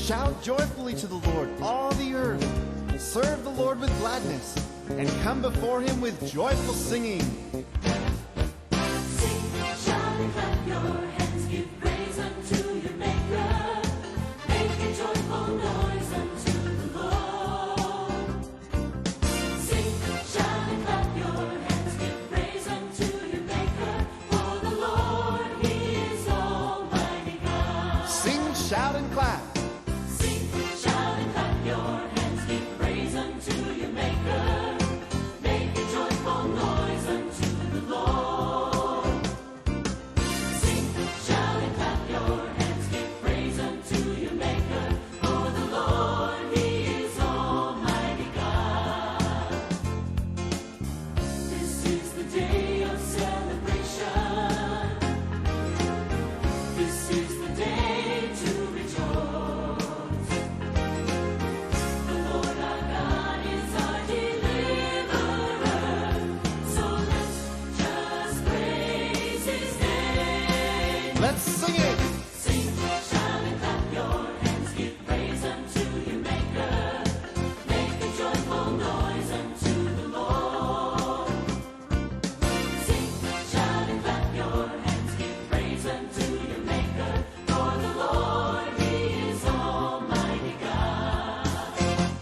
Shout joyfully to the Lord, all the earth. Serve the Lord with gladness, and come before him with joyful singing. Sing, shout, and clap your hands, give praise unto your Maker. Make a joyful noise unto the Lord. Sing, shout, and clap your hands, give praise unto your Maker. For the Lord, he is Almighty God. Sing, shout, and clap. Sing, shout, and clap your hands, give praise unto your Maker. Make a joyful noise unto the Lord. Sing, shout, and clap your hands, give praise unto your Maker. For the Lord, he is Almighty God. This is the day of celebration. This is the day to rejoice. The Lord our God is our deliverer. So let's just praise his name. Let's sing it. Sing, shout, and clap your hands, give praise unto your Maker. Make a joyful noise unto the Lord. Sing, shout, and clap your hands, give praise unto your Maker. For the Lord, he is Almighty God.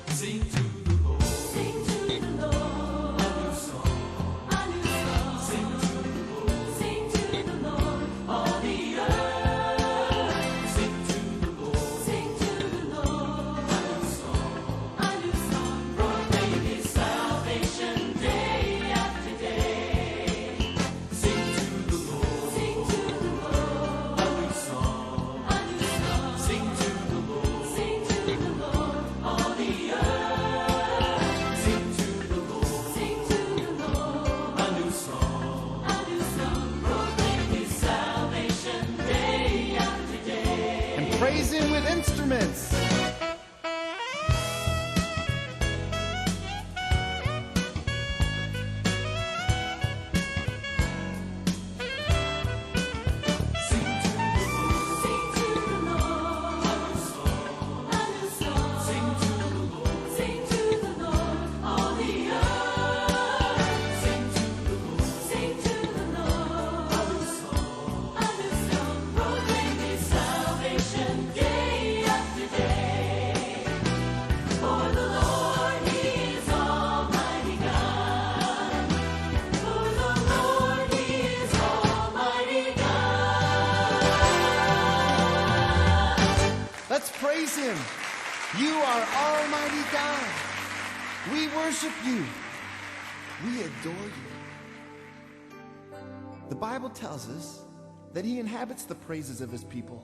Sing to the Lord Sing to the Lord a new song. a new song. Sing to the Lord, Sing to the Lord, all the earth. sing to the Lord Sing to the Lord a new song. a new song. Proclaim his salvation day after day. Sing to the Lord Sing to the Lord a new song. a new song. Sing to the Lord, Sing to the Lord, all the earth. sing to the Lord Sing to the Lord a new song. a new song. Proclaim his salvation day after day. And praise him with instruments. Sing to the Lord Sing to the Lord a new song. a new song. Sing to the Lord, Sing to the Lord, all the earth. sing to the Lord Sing to the Lord a new song. a new song. Proclaim his salvation day after day. For the Lord, he is Almighty God. For the Lord, he is Almighty God. Let's praise him. You are Almighty God. We worship you. We adore you. The Bible tells us that he inhabits the praises of his people,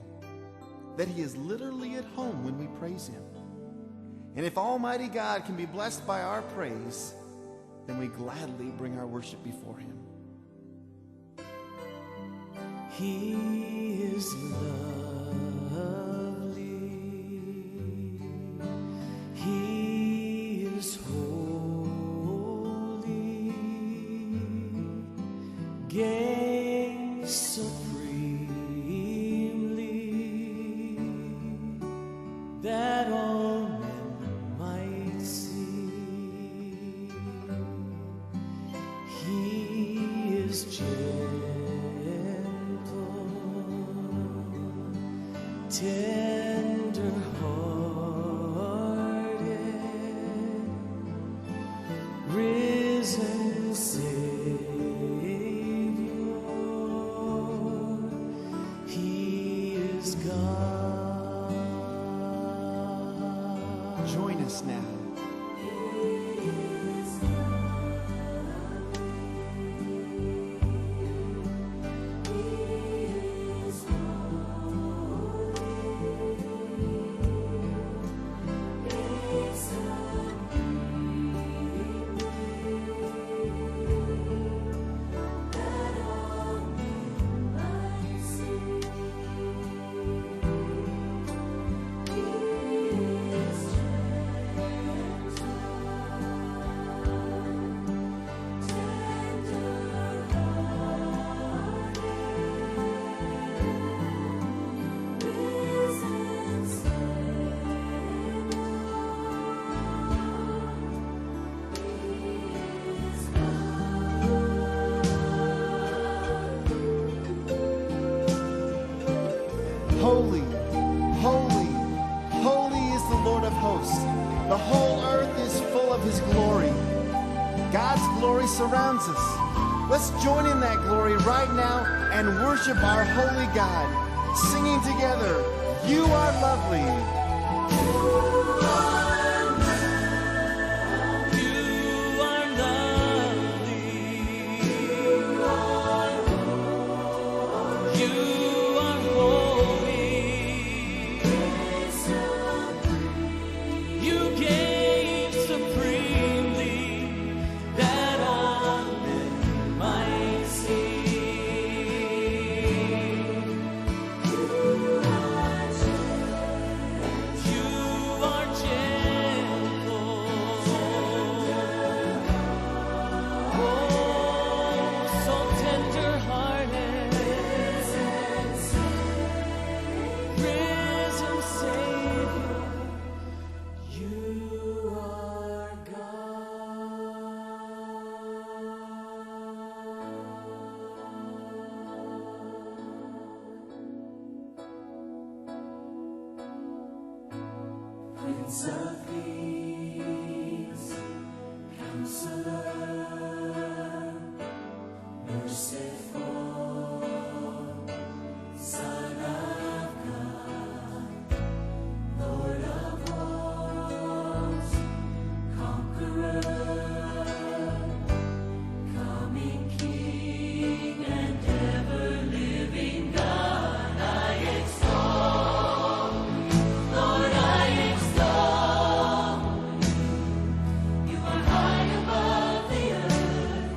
that he is literally at home when we praise him. And if Almighty God can be blessed by our praise, then we gladly bring our worship before him. He is lovely. He is holy. Gaze supremely that all men might see. He is gentle, tender-hearted, risen Savior. He is God. Join us now. Holy, holy, holy is the Lord of hosts. The whole earth is full of his glory. God's glory surrounds us. Let's join in that glory right now and worship our holy God, singing together, "You are lovely." Prince of Peace, Counselor, Merciful, Son of God, Lord of Hosts, Conqueror, coming King and ever-living God, I extol, Lord, I extol. You are high above the earth.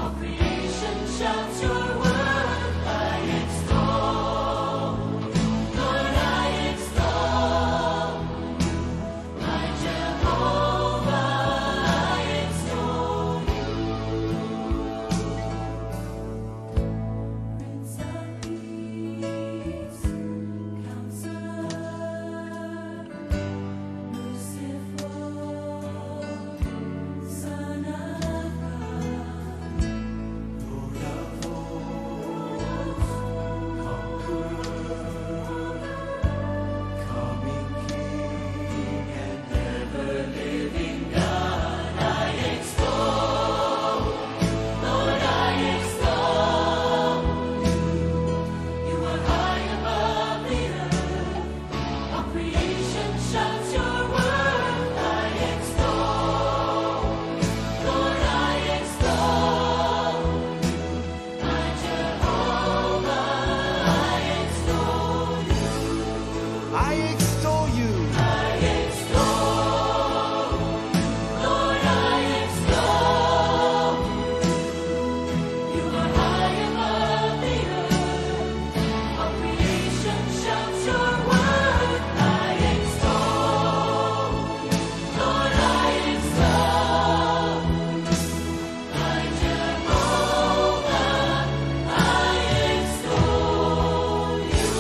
All creation shouts your worth. I extol, Lord, I extol. My Jehovah, I extol you. Prince of Peace, Counselor, Merciful, Son of God, Lord of Hosts, Conqueror, coming King and ever-living God, I extol, Lord, I extol. You are high above the earth. All creation shouts your worth. I extol, Lord, I extol. My Jehovah, I extol you. I extol you. I extol, Lord, I extol. You are high above the earth. All creation shouts your worth. I extol, Lord, I extol. My Jehovah, I extol you.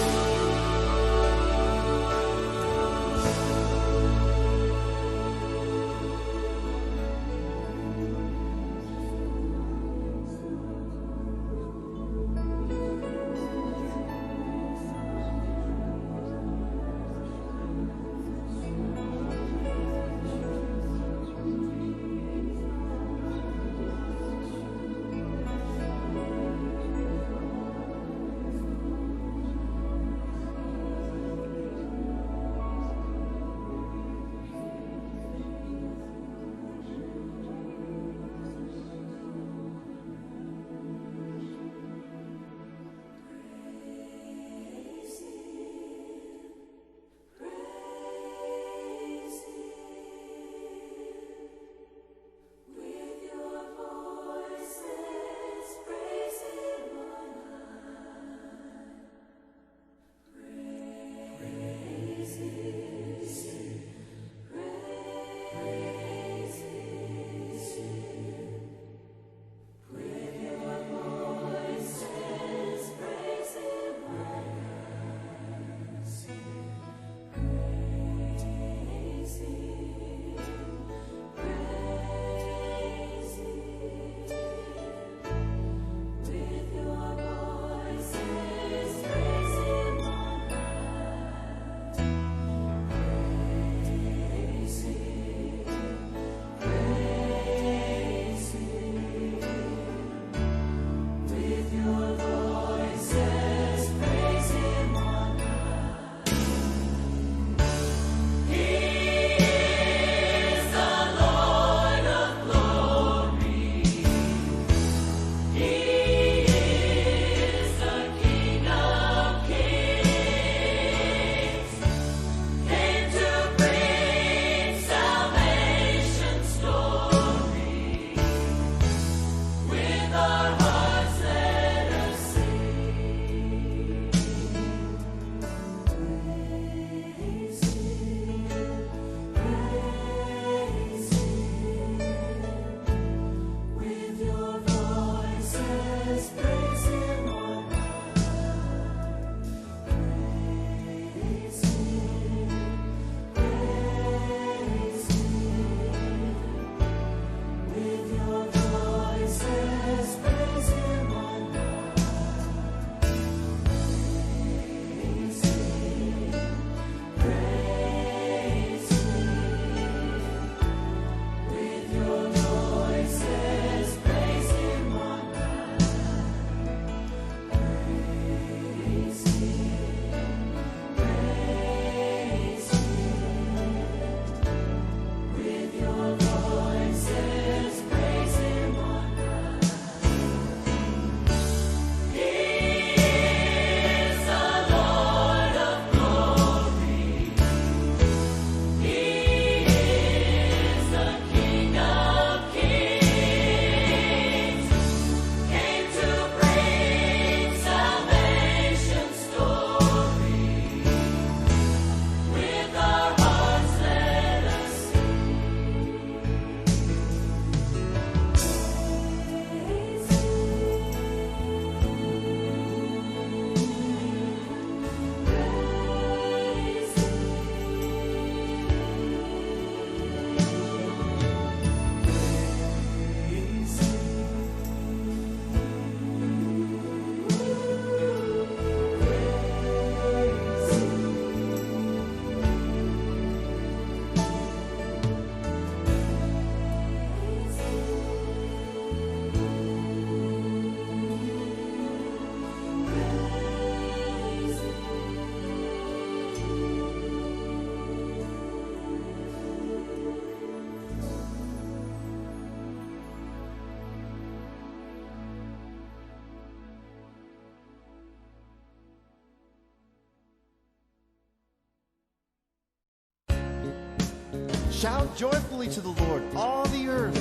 Shout joyfully to the Lord, all the earth.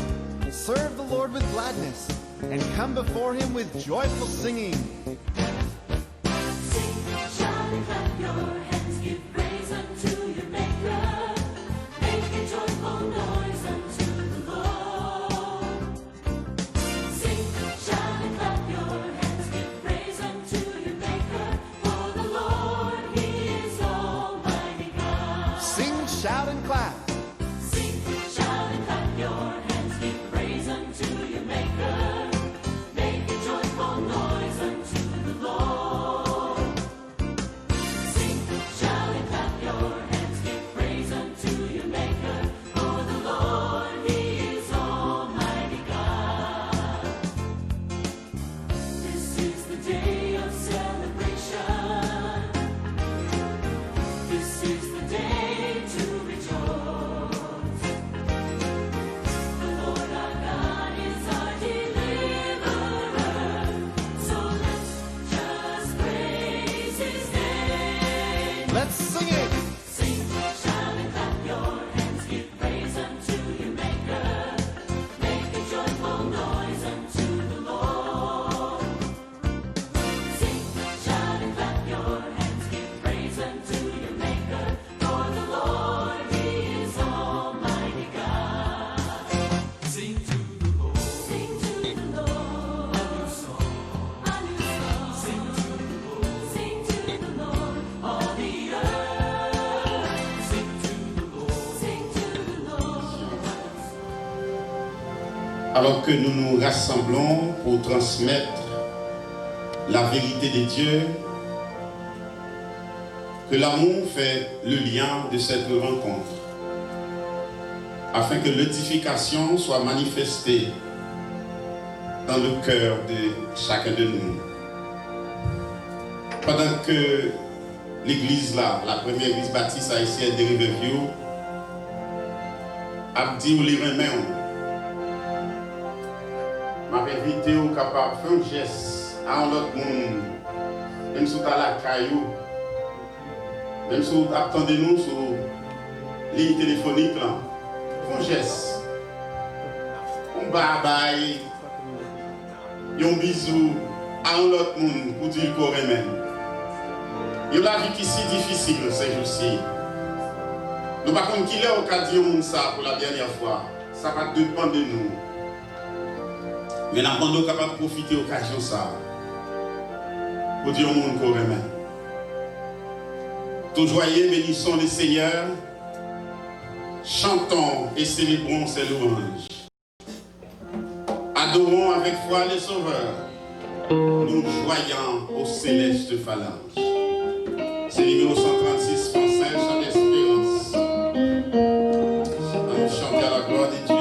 Serve the Lord with gladness, and come before him with joyful singing. Sing, shout, and clap your hands, give praise unto your Maker. Make a joyful noise unto the Lord. Sing, shout, and clap your hands, give praise unto your Maker. For the Lord, he is Almighty God. Sing, shout, and clap. Sing, shout, and clap your hands, give praise unto your Maker. Make a joyful noise unto the Lord. Sing, shout, and clap your hands, give praise unto your Maker. For the Lord, he is Almighty God. This is the day of celebration. This is the day to rejoice. The Lord our God is our deliverer. So let's just praise his name. Let's sing it. Sing, shout, and clap your hands, give praise unto your Maker. Make a joyful noise unto the Lord. Sing, shout, and clap your hands, give praise unto your Maker. For the Lord, he is Almighty God. Sing to the Lord Sing to the Lord a new song. a new song. Sing to the Lord. Sing to the Lord, all the earth. Sing to the Lord. Sing to the Lord. Alors que nous nous rassemblons pour transmettre la vérité de Dieu, que l'amour fait le lien de cette rencontre, afin que l'édification soit manifestée dans le cœur de chacun de nous. Pendant que l'église là, la première église baptiste haïtienne de Riverview, a dit ou les remet, m'a invité au capable de faire un geste à un autre monde, même si vous êtes à la caillou, même si vous attendez nous sur ligne téléphonique là, un geste, un bye-bye, un bisou à un autre monde pour dire qu'on remet. Il y a la vie qui est si difficile ces jours-ci. Nous ne pouvons pas qu'il est au cas de dire ça pour la dernière fois. Ça va dépendre de nous. Mais nous sommes capables de profiter de l'occasion ça pour dire au monde qu'on remet. Tout joyeux, bénissons le Seigneur, chantons et célébrons ses louanges. Adorons avec foi le Sauveur, nous joyons aux célestes phalanges. C'est le numéro 136 français, chant d'espérance. Nous chantons à la gloire de Dieu.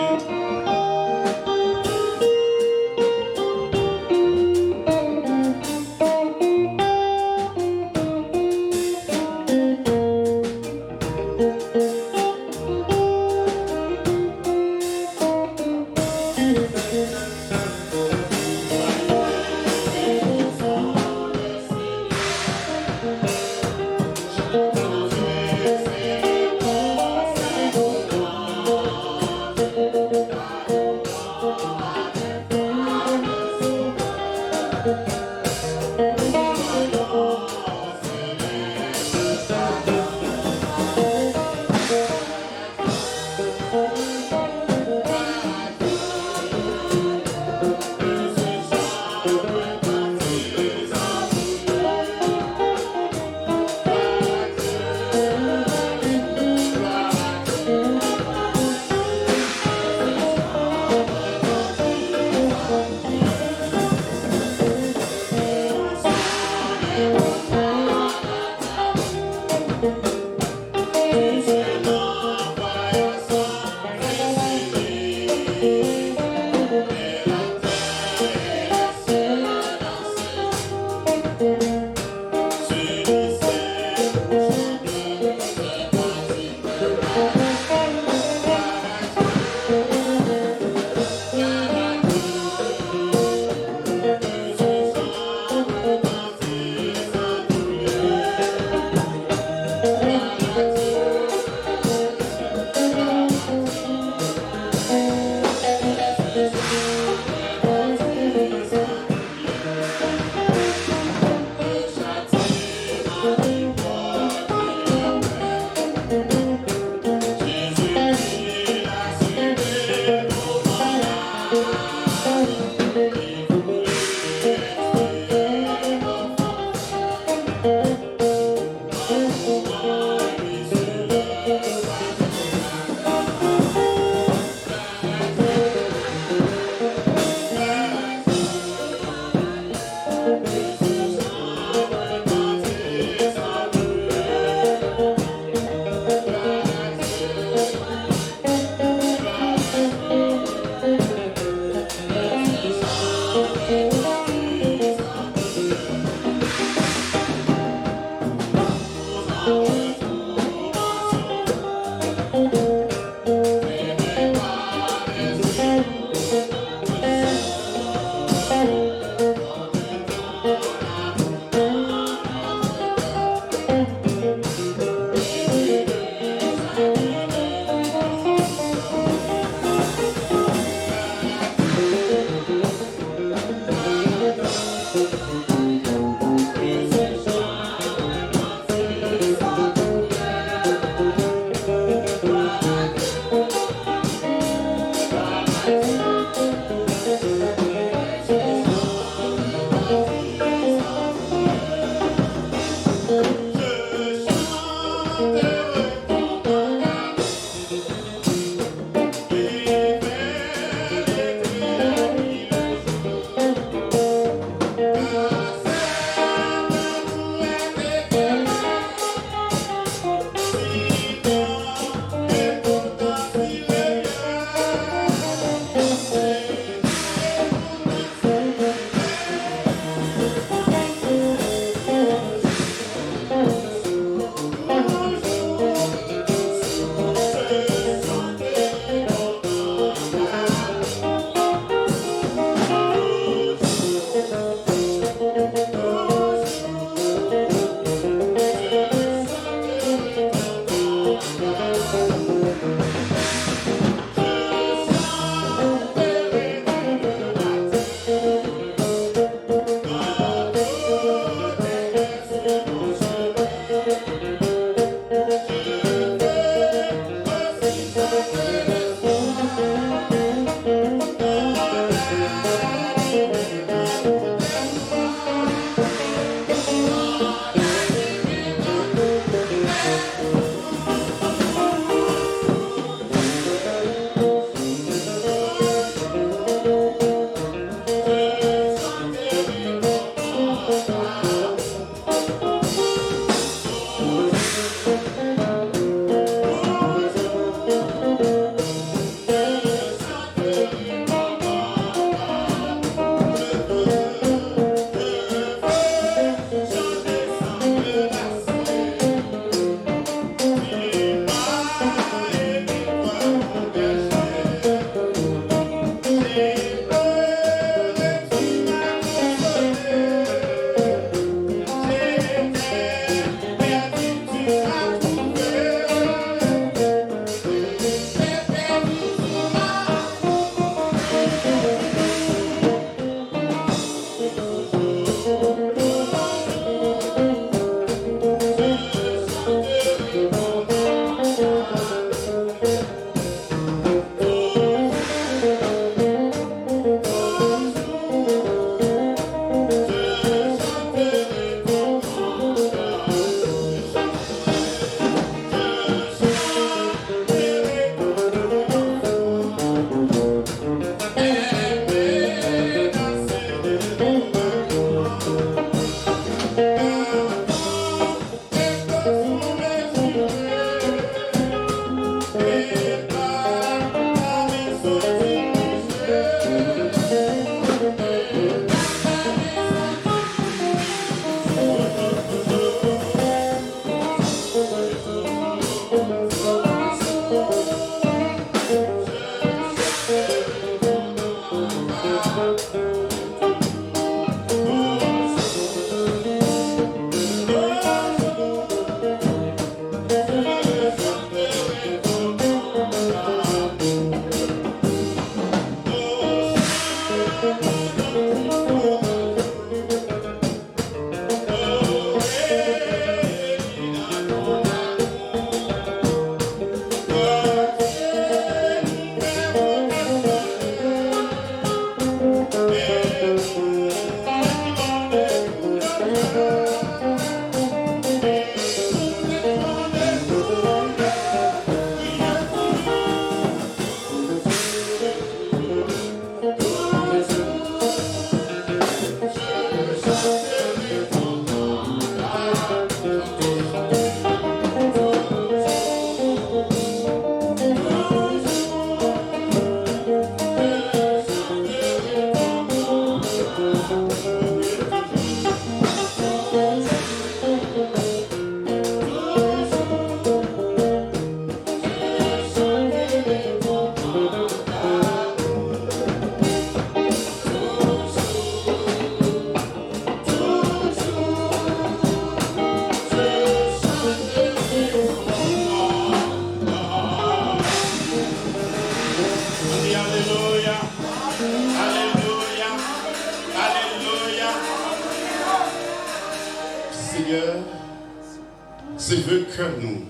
c'est veut que nous,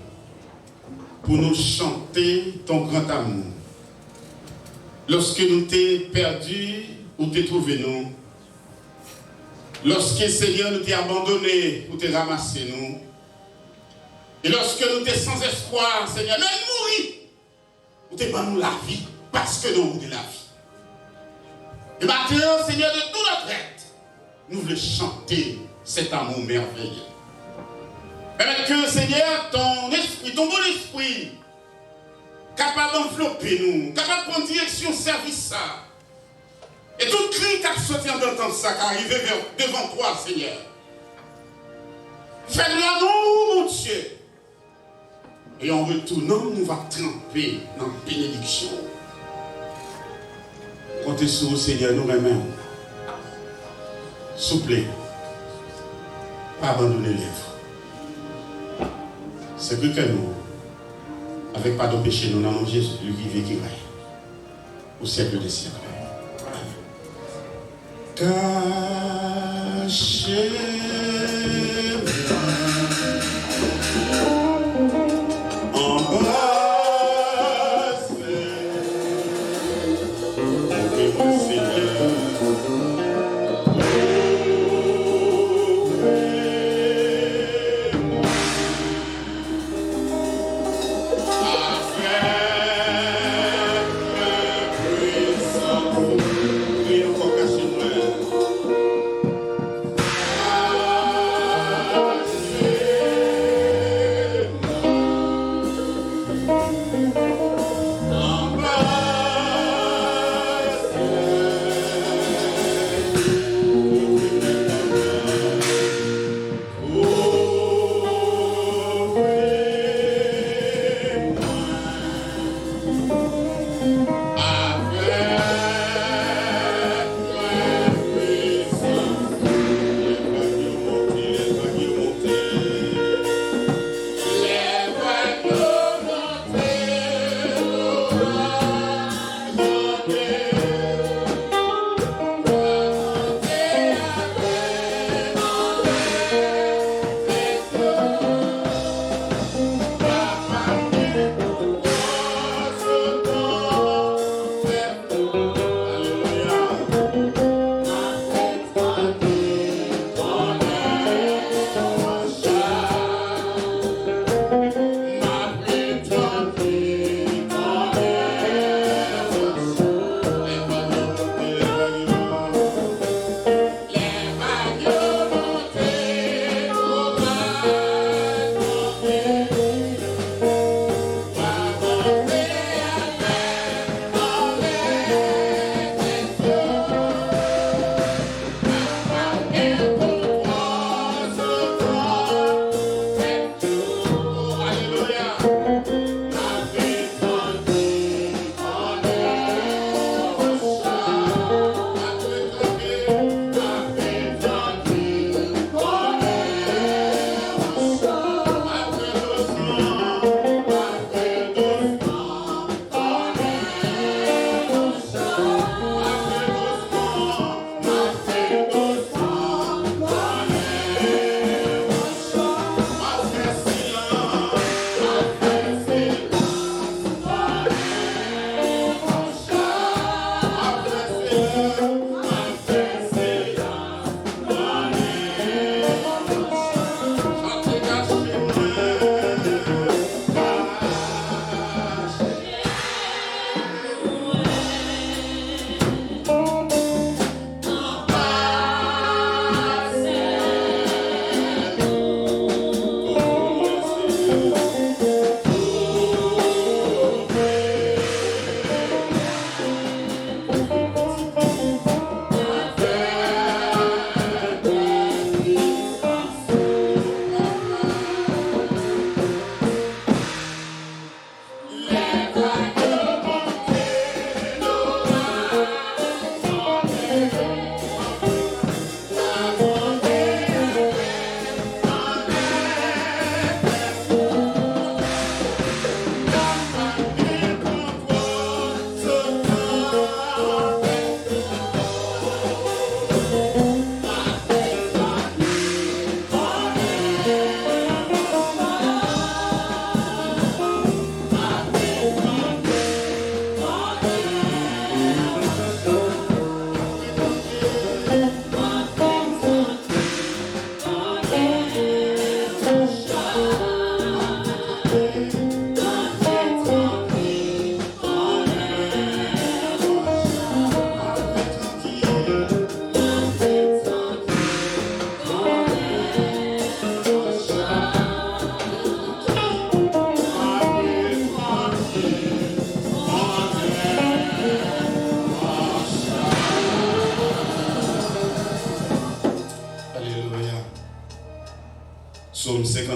pour nous chanter ton grand amour. Lorsque nous t'es perdus ou t'es trouvé nous, lorsque Seigneur nous t'es abandonné ou t'es ramassé nous, Et lorsque nous sommes sans espoir, Seigneur, même mourir, nous te nous la vie, parce que nous avons de la vie. Et maintenant, Seigneur, de tout notre être, nous voulons chanter cet amour merveilleux. Permettre que, Seigneur, ton esprit, ton bon esprit, capable d'envelopper nous, capable de prendre direction, service ça. Et tout cri qui a sorti en entendre ça, qui arrive devant toi, Seigneur. Fais-le nous, mon Dieu. Et en retournant, nous va tremper dans la bénédiction. Comptez sur le Seigneur, nous même. Souple, pas abandonner les lèvres. C'est que nous, avec pardon péché, nous n'avons Jésus, le vivre qui règne au siècle des siècles.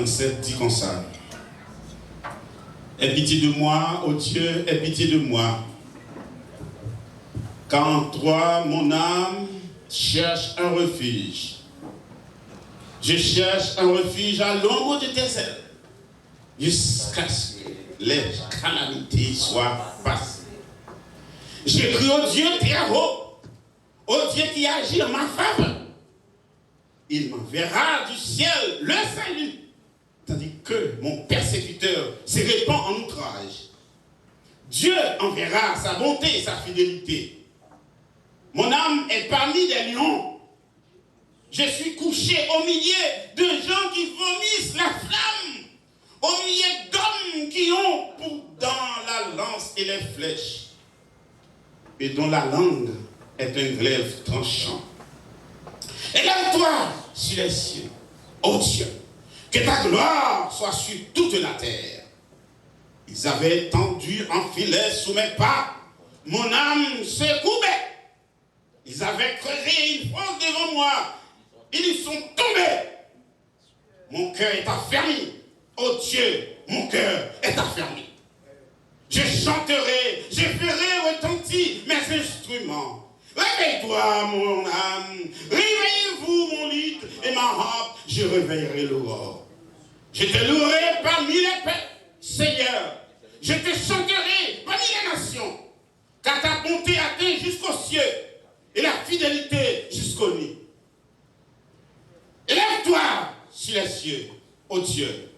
57 dit comme ça. Aie pitié de moi, ô Dieu, aie pitié de moi. Car en toi, mon âme cherche un refuge. Je cherche un refuge à l'ombre de tes ailes, jusqu'à ce que les calamités soient passées. Je crie au Dieu très haut, au Dieu qui agit en ma faveur. Il m'enverra du ciel le salut, tandis que mon persécuteur se répand en outrage. Dieu enverra sa bonté et sa fidélité. Mon âme est parmi des lions. Je suis couché au milieu de gens qui vomissent la flamme, au milieu d'hommes qui ont pour dents la lance et les flèches, et dont la langue est un glaive tranchant. Élève-toi sur les cieux, ô Dieu, que ta gloire soit sur toute la terre. Ils avaient tendu un filet sous mes pas, mon âme se courbait. Ils avaient creusé une fosse devant moi, ils y sont tombés. Mon cœur est affermi, ô Dieu, mon cœur est affermi. Je chanterai, je ferai retentir mes instruments. Réveille-toi, mon âme, réveillez-vous, mon litre et ma harpe, je réveillerai l'aurore. Je te louerai parmi les peuples, Seigneur. Je te chanterai parmi les nations, car ta bonté atteint jusqu'aux cieux et la fidélité jusqu'aux nuits. Élève-toi sur les cieux, ô Dieu,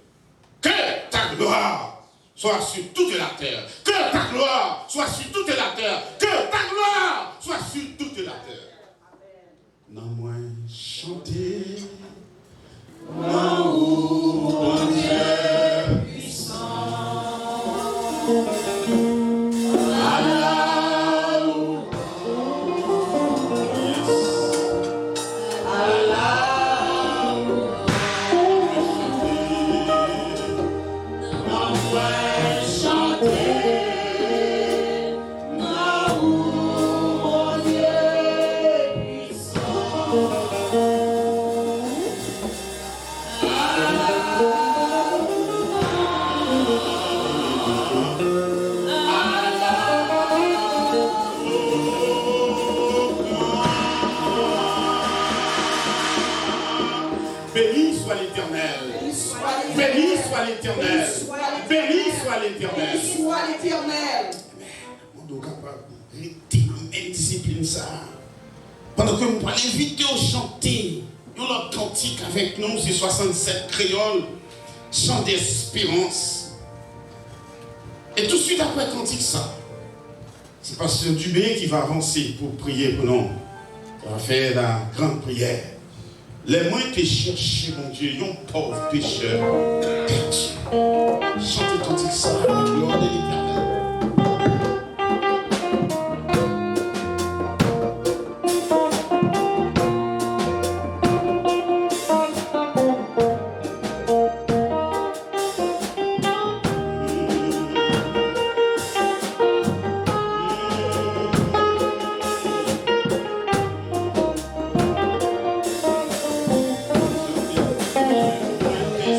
que ta gloire soit sur toute la terre, que ta gloire soit sur toute la terre, que ta gloire soit sur toute la terre. Non moins chanter, non où mon Dieu puissant. Béni soit l'Éternel. Béni soit l'Éternel. Béni soit l'Éternel. Béni soit l'Éternel. On doit capable de rester en même discipline ça. Pendant que nous allons inviter au chanter, notre cantique avec nous, c'est 67 créoles, chant d'espérance. Et tout de suite après cantique ça, c'est Pasteur Dubé qui va avancer pour prier pour nous. Il va faire la grande prière. Les moins te chercher, mon Dieu, un pauvre pécheur. Chantez cantique ça, la gloire de l'Éternel.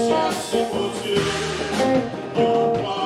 Cherche, mon Dieu, ton roi.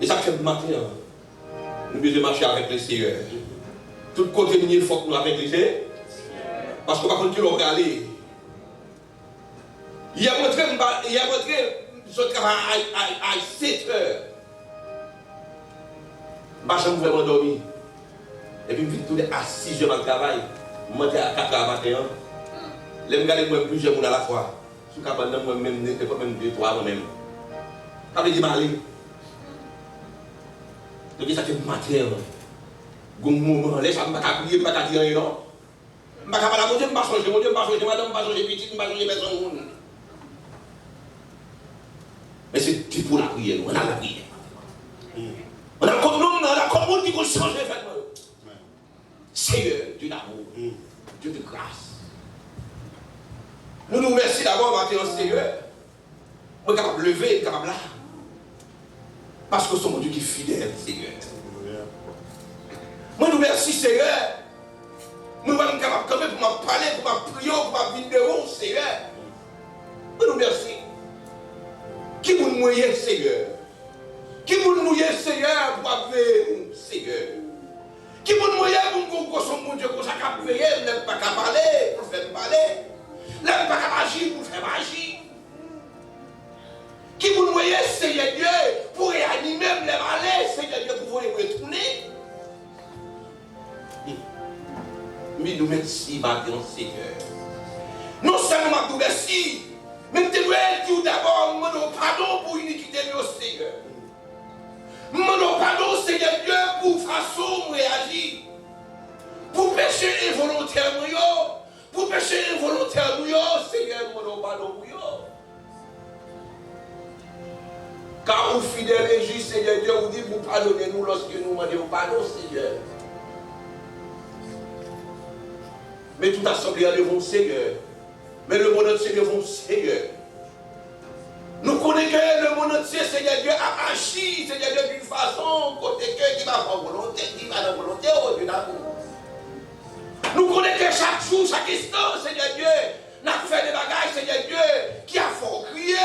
Et ça fait matin, nous devons marcher avec le Seigneur. Tout côté, il faut que nous avec le Seigneur. Parce qu'on va continuer à regarder. Il a montré ce travail à 7 heures. Ma chambre vraiment dormi. Et puis, je suis à 6 heures dans le travail. Je suis à 4 heures matin. Je regarde plusieurs personnes à la fois. Je suis capable de moi-même, même 2, 3 moi-même. Ça veut dire m'aller. Donc ça fait matin. Gon moment, laisse pas prier, pas dire rien non. Pas capable de pas changer, mon Dieu, pas changer, madame, pas changer petite, pas changer personne. Mais c'est pour la prière, on a la prière. On a comme monde qui peut changer faitement. Seigneur, Dieu d'amour, Dieu de grâce. Nous nous remercions d'abord matin au Seigneur. Je suis capable de lever, je suis capable là. Parce que c'est mon Dieu qui est fidèle, Seigneur. Moi, nous merci, Seigneur. Moi, je suis capable quand même pour me parler, pour me prier, pour me venir devant, Seigneur. Moi, nous merci. Qui vous mouiller, Seigneur? Qui vous mouiller, Seigneur, pour appeler, Seigneur? Qui vous mouiller pour que mon Dieu, pour ça qu'à prier, vous n'êtes pas qu'à parler, pour faire parler. Vous n'êtes pas qu'à agir, pour faire agir. Qui vous mouiller, Seigneur Dieu, pour réanimer, vous n'êtes pas aller, Seigneur Dieu, pour vous retourner. Mais nous merci, maintenant, Seigneur. Non seulement nous merci, mais nous devons d'abord demander pardon pour l'iniquité de nos Seigneur. Demander pardon, Seigneur Dieu, pour façon de réagir. Pour pécher involontairement, pour pécher involontairement, Seigneur, demander pardon pour vous. Car vous fidèle et juste, Seigneur Dieu, vous dites, vous pardonnez-nous lorsque nous demandons pardon, Seigneur. Mais tout assemblée devant le Seigneur. Mais le monde entier devant le Seigneur. Nous connaissons que le monde entier, Seigneur Dieu, a agi, Seigneur Dieu, d'une façon, côté que qui va pas volonté, qui va dans volonté, au Dieu d'amour. Nous connaissons que chaque jour, chaque instant, Seigneur Dieu, n'a fait des bagages, Seigneur Dieu, qui a fort crié.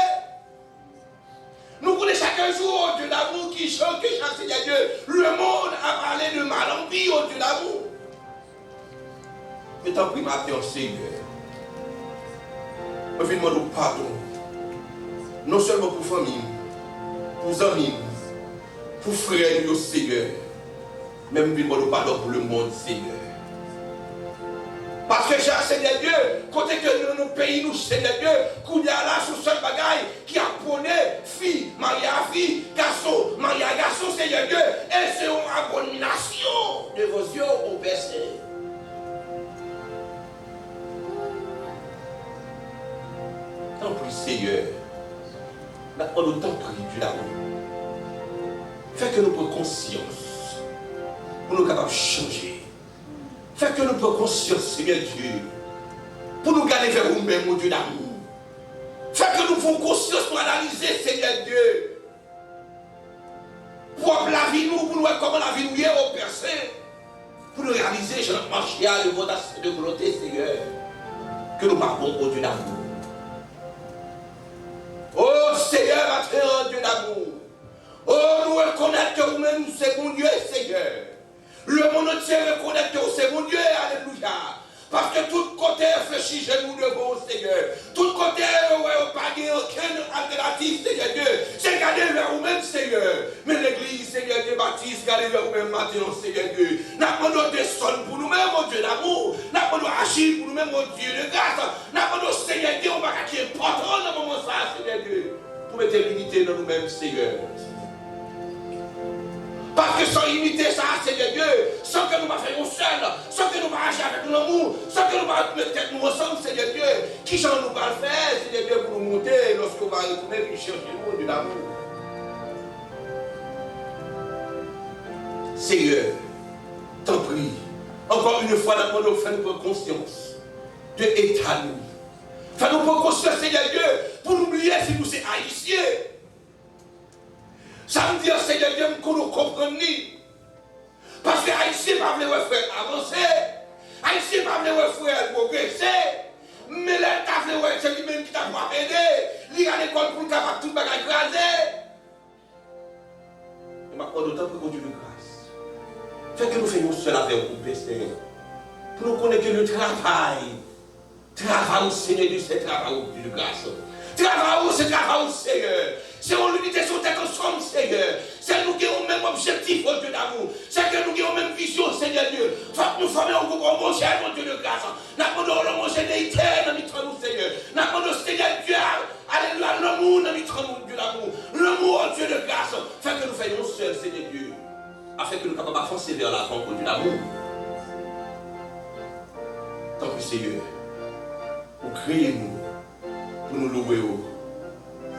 Nous connaissons chaque jour, au Dieu d'amour, qui chante, Seigneur Dieu, le monde a parlé de mal en pis, au Dieu d'amour. Mais tant pis, matin, Seigneur. Je vais demander pardon. Non seulement pour famille, pour amis, pour frères, Seigneur. Même je vais demander pardon pour le monde, Seigneur. Parce que, cher Seigneur Dieu, côté que dans nos pays, nous, Seigneur Dieu, qu'on y a là, sous seul bagaille, qui a prôné, fille, mariée à fille, garçon, marié à garçon, Seigneur Dieu, et c'est une abomination de vos yeux au bercé. Tant pis, Seigneur, on nous tant pris du l'amour. Fais que nous prenions conscience pour nous capables de changer. Fais que nous prenions conscience, Seigneur Dieu, pour nous garder vers nous-mêmes, mon Dieu d'amour. Fais que nous prenions conscience pour analyser, Seigneur Dieu, pour la vie nous, pour nous voir comment la vie nous est au percé, pour nous réaliser, je n'ai marché à le vote de volonté, Seigneur, que nous parlons au Dieu d'amour. Oh Seigneur, notre Dieu d'amour. Oh, nous reconnaissons que vous-même, c'est mon Dieu, Seigneur. Le monde entier reconnaît que c'est mon Dieu, alléluia. Parce que tout côté réfléchit, je nous devons, Seigneur. Tout côté, pas aucune alternative, Seigneur Dieu. C'est garder vers vous-même, Seigneur. Mais l'église, Seigneur Dieu, baptise, garder vers vous-même maintenant, Seigneur Dieu. N'a pas de descendre pour nous-mêmes, mon Dieu d'amour. N'a pas de agir pour nous-mêmes, mon Dieu de grâce. N'a pas de Seigneur Dieu, on va qui est important dans le moment ça, Seigneur Dieu. Pour mettre l'unité dans nous-mêmes, Seigneur. Parce que sans imiter ça, Seigneur Dieu, sans que nous ne fassions seul, sans que nous ne agissions avec l'amour, sans que nous ne mettions nous ensemble, Seigneur Dieu, qui j'en nous va le faire, Seigneur Dieu, pour nous monter lorsqu'on va retourner et chercher nous de l'amour. Seigneur, t'en prie, encore une fois, nous faisons nous prendre conscience de l'état nous. Fais-nous prendre conscience, Seigneur Dieu, pour nous oublier si nous sommes haïtiens. Ça me dit, Seigneur Dieu, que nous comprenons. Parce que Haïtien ne va pas faire avancer. Haïtien ne va pas faire progresser. Mais l'État c'est lui-même qui t'a pas aidé. Il a l'école pour le capable tout le bagage écraser. Et maintenant, d'autant pour Dieu de grâce. Fait que nous faisons cela avec vous, Seigneur. Pour nous connaître que le travail au Seigneur Dieu, c'est travail au Dieu de grâce. Travail, c'est travail au Seigneur. C'est l'unité sur terre ensemble, Seigneur. C'est nous qui avons le même objectif, au Dieu d'amour. C'est que nous qui avons la même vision, Seigneur Dieu. Faut que nous formions un groupe homogène, mon Dieu de grâce. Nous avons l'homogénéité dans notre Seigneur. Nous avons le Seigneur Dieu, alléluia, l'amour dans notre Dieu d'amour. L'amour, au Dieu de grâce. Fait que nous faisons seul, Seigneur Dieu. Afin que nous soyons capables d'avancer vers l'avant, au Dieu d'amour. Tant que Seigneur, vous créez nous pour nous louer.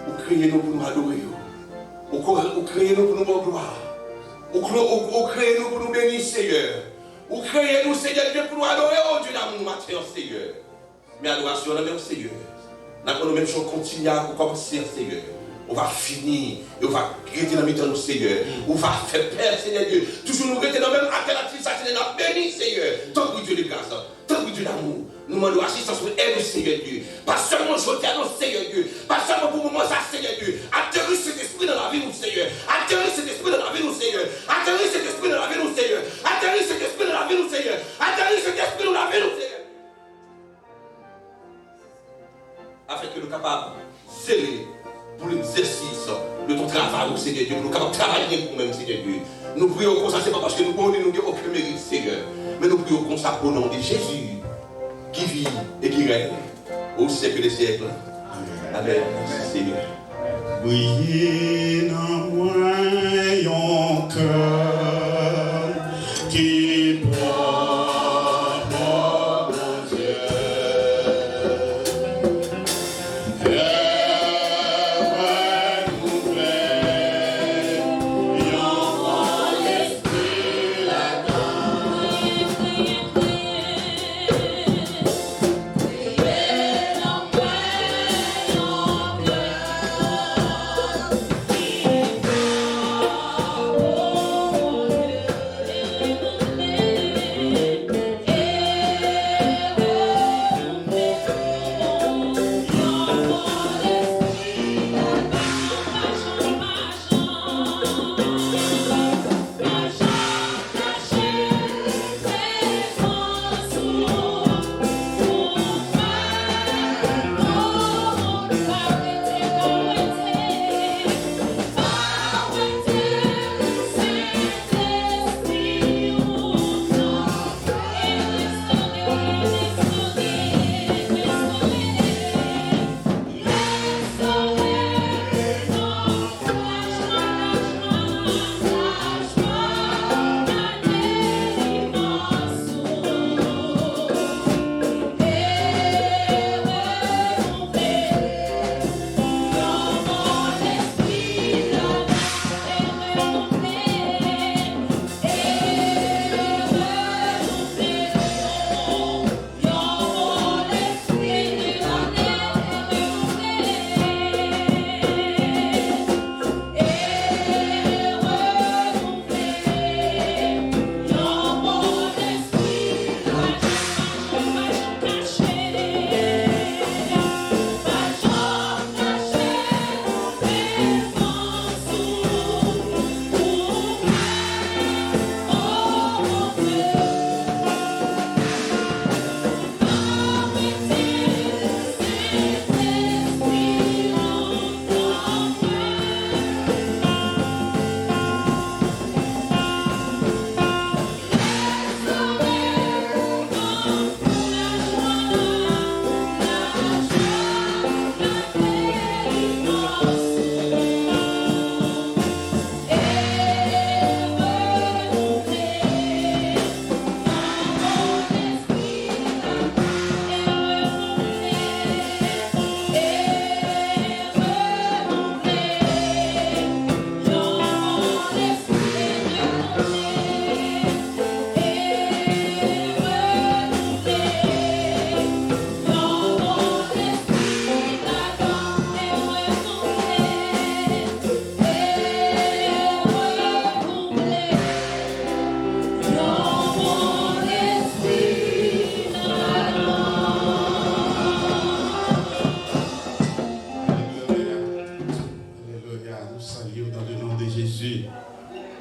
Vous créez nous pour nous adorer. Vous créez nous pour nous rendre gloire. Vous créez nous pour nous bénir, Seigneur. Vous créez nous, Seigneur Dieu, pour nous adorer, oh Dieu d'amour, matin, Seigneur. Mais adoration, même Seigneur. Nous même si on continue à commencer, Seigneur. On va finir et on va rester dans le temps, Seigneur. On va faire peur, Seigneur Dieu. Toujours nous rester dans le même alternative, ça, Seigneur, nous bénis, Seigneur. Tant que Dieu de grâce, tant que Dieu d'amour. Nous demandons assistance pour aider, Seigneur Dieu. Pas seulement jeter à nos Seigneur Dieu. Pas seulement pour le moment, ça, Seigneur Dieu. Atterrir cet esprit dans la vie, nous, Seigneur. Atterrir cet esprit dans la vie, nous, Seigneur. Atterrir cet esprit dans la vie, nous, Seigneur. Atterrir cet esprit dans la vie, nous, Seigneur. Atterrir cet esprit dans la vie, nous, Seigneur. Afin que nous soyons capables de sceller pour l'exercice de ton travail, Seigneur Dieu. Nous sommes capables de travailler pour nous-mêmes, Seigneur Dieu. Nous prions comme ça, ce n'est pas parce que nous n'avons aucun mérite, Seigneur. Mais nous prions comme ça au nom de Jésus, qui vit et qui règne au siècle des siècles. Amen. Merci, Seigneur. Brillez dans moi un cœur qui porte mon Dieu.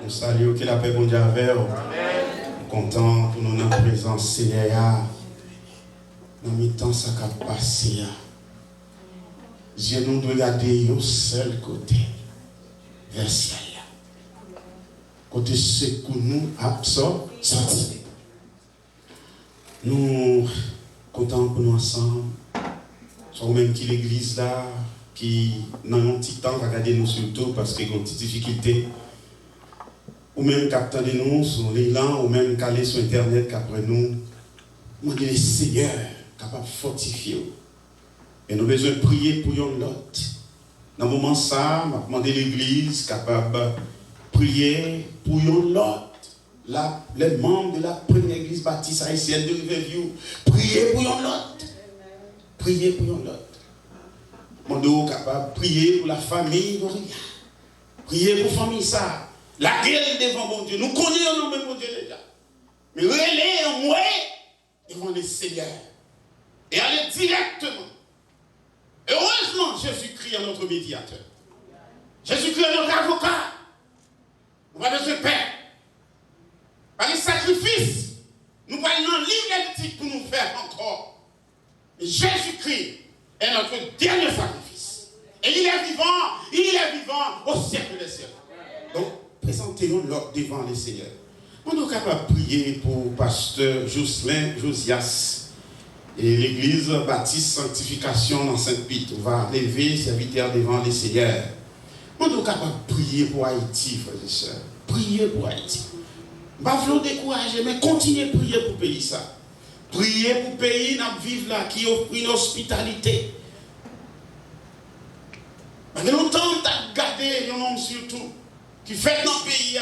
Nous saluons que la paix bon Dieu avec vous. Content pour nous dans la présence Seigneur. Dans le temps ça a passé. Dieu nous doit regarder au seul côté vers le ciel. Côté ce que nous avons sorti. Nous contents pour nous ensemble. Soit même qui l'église là, qui dans un petit temps va regarder nous surtout parce qu'il y a une petite difficulté. Ou même capter nous sur l'élan, ou même caler sur internet qu'après nous, nous demandons le Seigneur capable de fortifier. Et nous avons besoin de prier pour l'autre. Dans le moment ça, nous demandons l'église capable de prier pour l'autre. Les membres de la première église baptiste haïtienne de Riverview, priez pour l'autre. Priez pour l'autre. Mon capable de prier pour la famille d'Oria. Prier pour la famille ça. La guerre devant mon Dieu. Nous connaissons même mon Dieu déjà. Mais relais en moi devant le Seigneur. Et aller directement. Heureusement, Jésus-Christ est notre médiateur. Jésus-Christ est notre avocat. Nous n'avons pas besoin de père. Par les sacrifices, nous voyons un livre d'éthique pour nous faire encore. Mais Jésus-Christ est notre dernier sacrifice. Et il est vivant au siècle des siècles. Donc, présentez-nous devant le Seigneur. On est capable de prier pour pasteur Jocelyn Josias et l'église baptiste sanctification dans Sainte-Pite. On va lever serviteur devant le Seigneur. On est capable de prier pour Haïti, frères et sœurs. Prier pour Haïti. Pas vous décourager, mais continuez à prier pour le pays ça. Priez pour le pays qui vivre là, qui offre une hospitalité. Parce que longtemps, on a gardé un homme surtout qui fait dans le pays.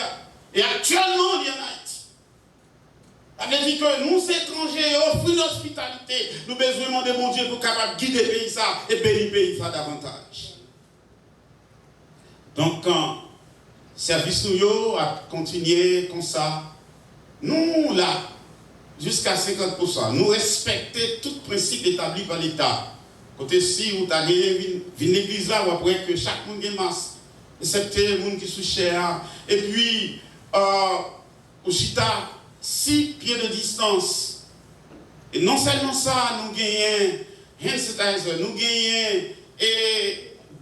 Et actuellement, il y en a Haïti. Ça veut dire que nous, étrangers, offrons une hospitalité. Nous avons besoin de mon Dieu pour capable de guider le pays ça et bénir le pays ça davantage. Donc, service nous a continué comme ça. Nous, là, jusqu'à 50%, nous respectons tout principe établi par l'État. Côté si vous avez une église là, vous après que chaque monde est masse, excepté les gens qui sont chers. Et puis, au Chita, 6 pieds de distance. Et non seulement ça, nous gagnons hand sanitizer, nous gagnons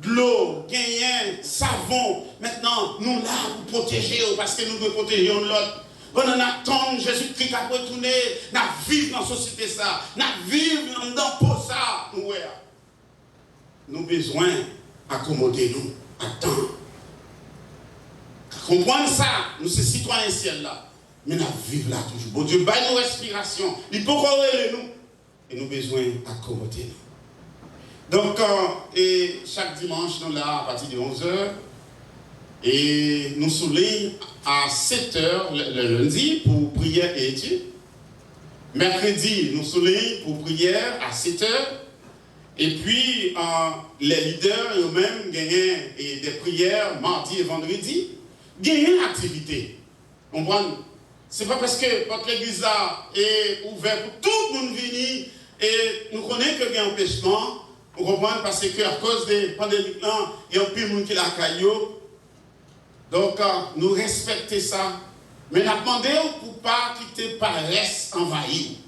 de l'eau, gagnons savon. Maintenant, nous là pour protéger, parce que nous devons protéger l'autre. On attend Jésus-Christ à retourner, nous vivons dans la société ça, nous vivons dans pour ça. Nous avons besoin d'accommoder nous, attendre. Comprendre ça, nous sommes citoyens ciel là, mais nous vivons là toujours. Bon Dieu, baille nos respirations, il peut corréler nous, et nous avons besoin d'accommoder nous. Donc, et chaque dimanche, nous là à partir de 11h, et nous soulignons à 7h le lundi pour prière et études. Mercredi, nous soulignons pour prière à 7h. Et puis, les leaders eux-mêmes gagnent des prières mardi et vendredi. Gagnent une activité. Ce n'est pas parce que votre église est ouverte pour tout le monde venir et nous connaissons qu'il y a un empêchement. Vous comprenez parce qu'à cause des pandémies, il y a un peu de monde qui l'a caillou. Donc, nous respectons ça. Mais nous demandons pour ne pas quitter paresse envahie.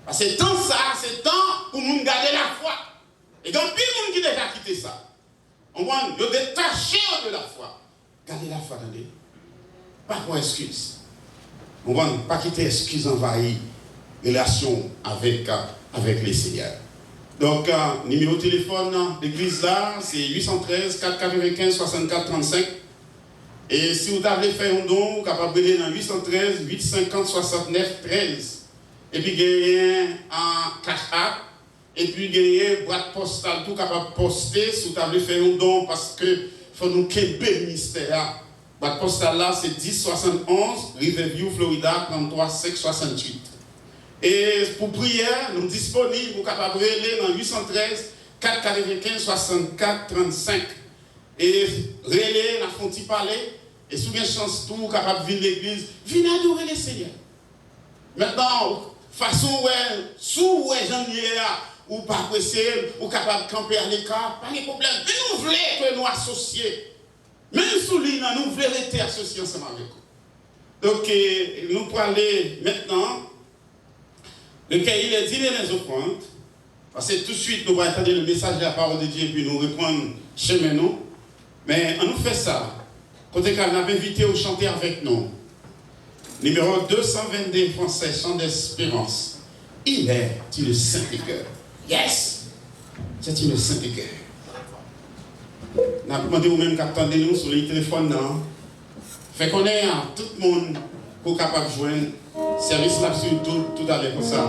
Parce que tant ça, c'est temps pour nous garder la foi. Et il y a plus de monde qui a déjà quitté ça. On va nous détacher de la foi. Gardez la foi, attendez. Pas pour excuse. On va pas quitter excuse envahie. Relation avec les Seigneurs. Donc, numéro de téléphone d'église là, c'est 813 495 64 35. Et si vous avez fait un don, vous êtes capable de dans 813 850 69 13. Et puis, gagner un cash app. Et puis, gagner boîte postale, tout capable de poster si vous avez fait un don parce que faut nous qu'aider le ministère. Boîte postale là, c'est 1071 Riverview, Florida, 33 568. Et pour prière, nous sommes disponibles pour capable de relayer dans 813 495 64 35. Et relayer dans Fonti Palais. Et si vous avez une chance, tout capable de venir à l'église, venez adorer le Seigneur. Maintenant, façon sous janvier, ou pas pressé, ou capable de camper à l'écart, pas de problème. Mais nous voulons que nous associer. Même sous l'île, nous voulons être associés ensemble avec vous. Donc, nous pourrons aller maintenant. Le cahier est dîner les offrandes. Parce que tout de suite, nous allons attendre le message de la parole de Dieu et puis nous reprendre chemin nous. Mais on nous fait ça. Quand on a invité au chanter avec nous. Numéro 222 français, chant d'espérance. Il est une sainte cœur. Yes! C'est une sainte cœur. Nous avons demandé aux mêmes qu'attendez nous sur les téléphones. Fait qu'on est à tout le monde pour capable de joindre. Service là sur tout à l'heure comme ça.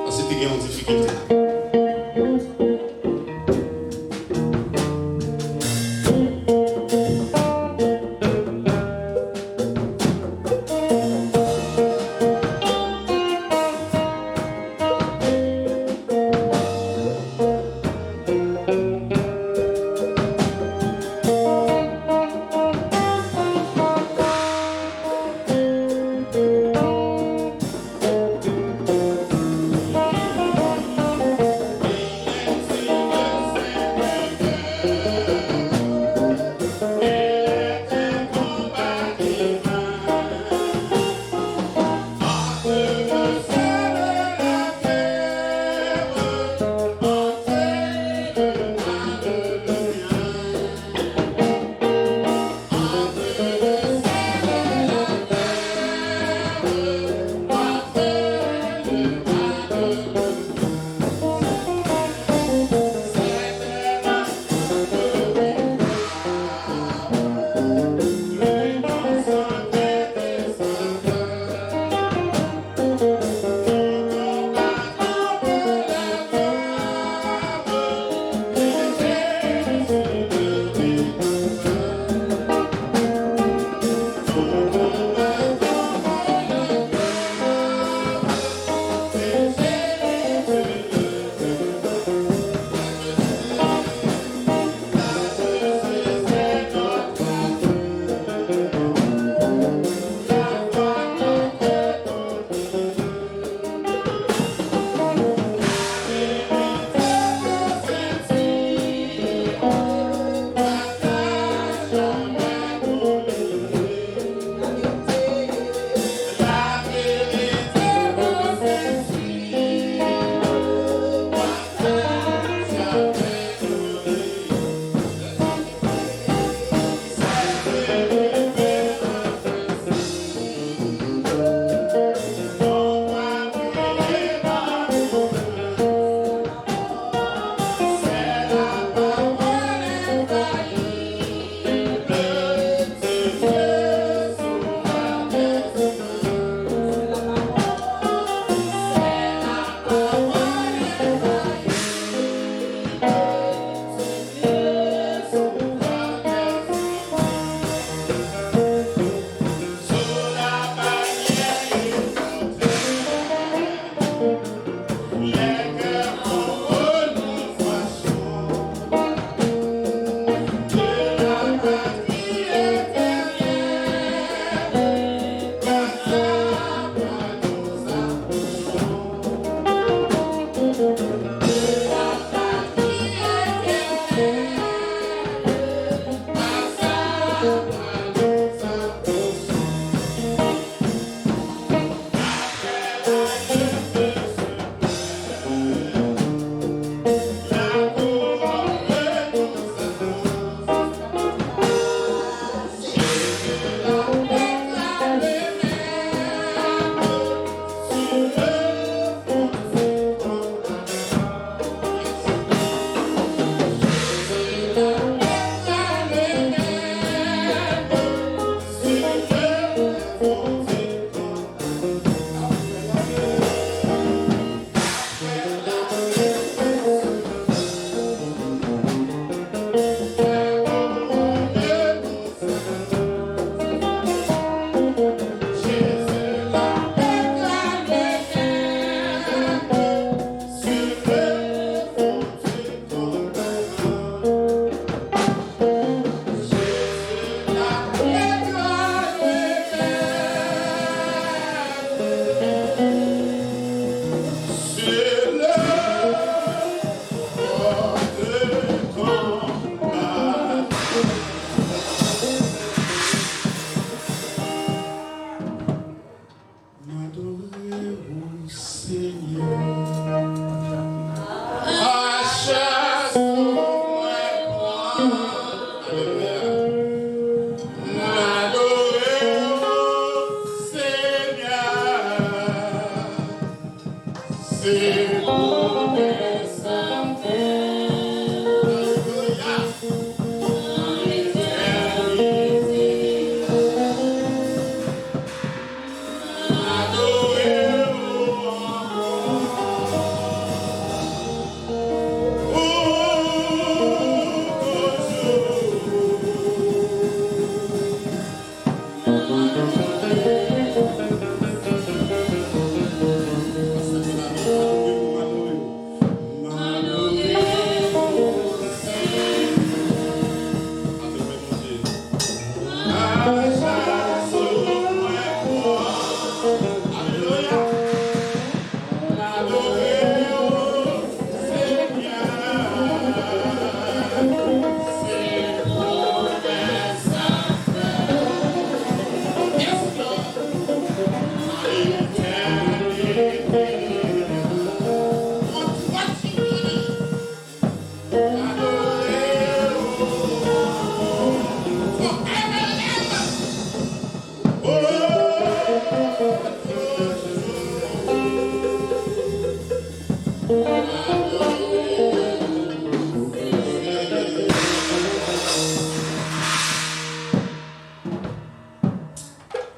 Parce que c'était en difficulté.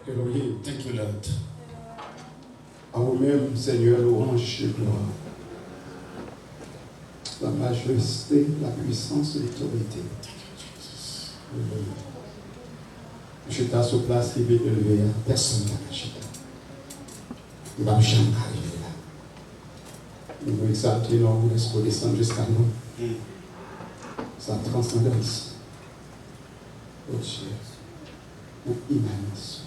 Elohim, thank you, Lord. À vous-même, Seigneur, louange et gloire. La majesté, la puissance et l'autorité. Je t'ai sur place qui veut élever, personne n'a caché. Il ne va jamais arriver là. Nous nous exaltons, nous laissons descendre jusqu'à nous. Sa transcendance. Oh Dieu, ou immense.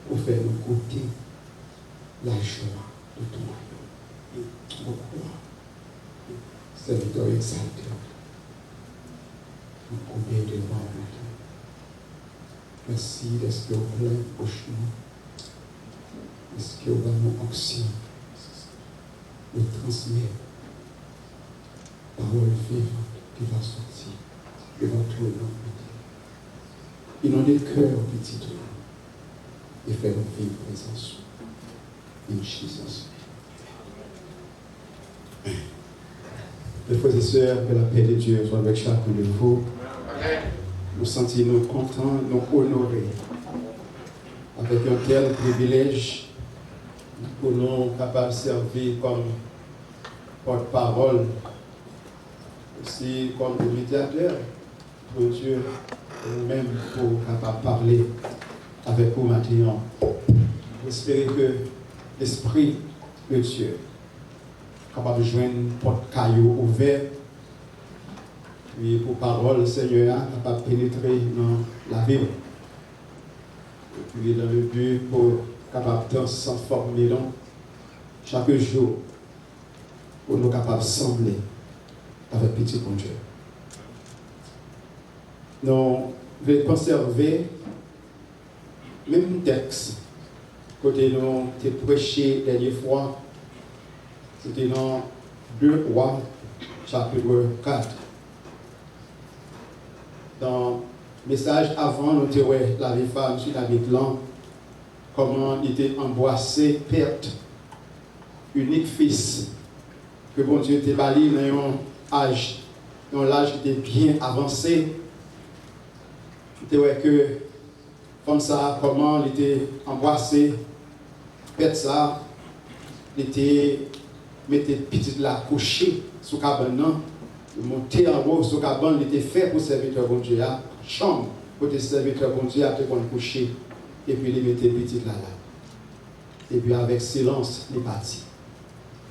Pour faire nous goûter la joie de ton royaume. Pourquoi? Serviteur exalté. Nous combien de lois maintenant. Merci d'être plein prochainement. Est-ce qu'il y a une action de transmettre parole vivante qui va sortir de votre nom. Inondez le cœur, petit tout, et faire nous vivre présence. In Jesus. Mes frères et sœurs, que la paix de Dieu soit avec chacun de vous. Nous sentons-nous contents, nous honorés avec un tel privilège pour nous capables de servir comme porte-parole, aussi comme médiateur pour Dieu, nous-mêmes pour capable parler avec vous maintenant. J'espère que l'Esprit de Dieu capable de joindre porte-caillou ouvert, puis pour parole, Seigneur, capable de pénétrer dans la Bible. Et puis dans le but pour capable de transformer chaque jour pour nous capables de sembler avec petit bon Dieu. Nous devons conserver même texte côté nous avons prêché la dernière fois, c'était dans 2 Rois chapitre 4. Dans le message avant, nous avons la vieille femme sur la Bible, comment il était embrassé, perte, unique fils, que bon Dieu était bali dans un âge qui était bien avancé. Il était que, comme ça, comment il était embrassé, perte ça, il était mettait petite la coucher sous cabane, monter en haut sous cabane, il était fait pour serviteur bon Dieu, chambre pour le serviteur bon Dieu, après qu'on coucher, et puis il mettait petite là. Et puis avec silence, il est parti.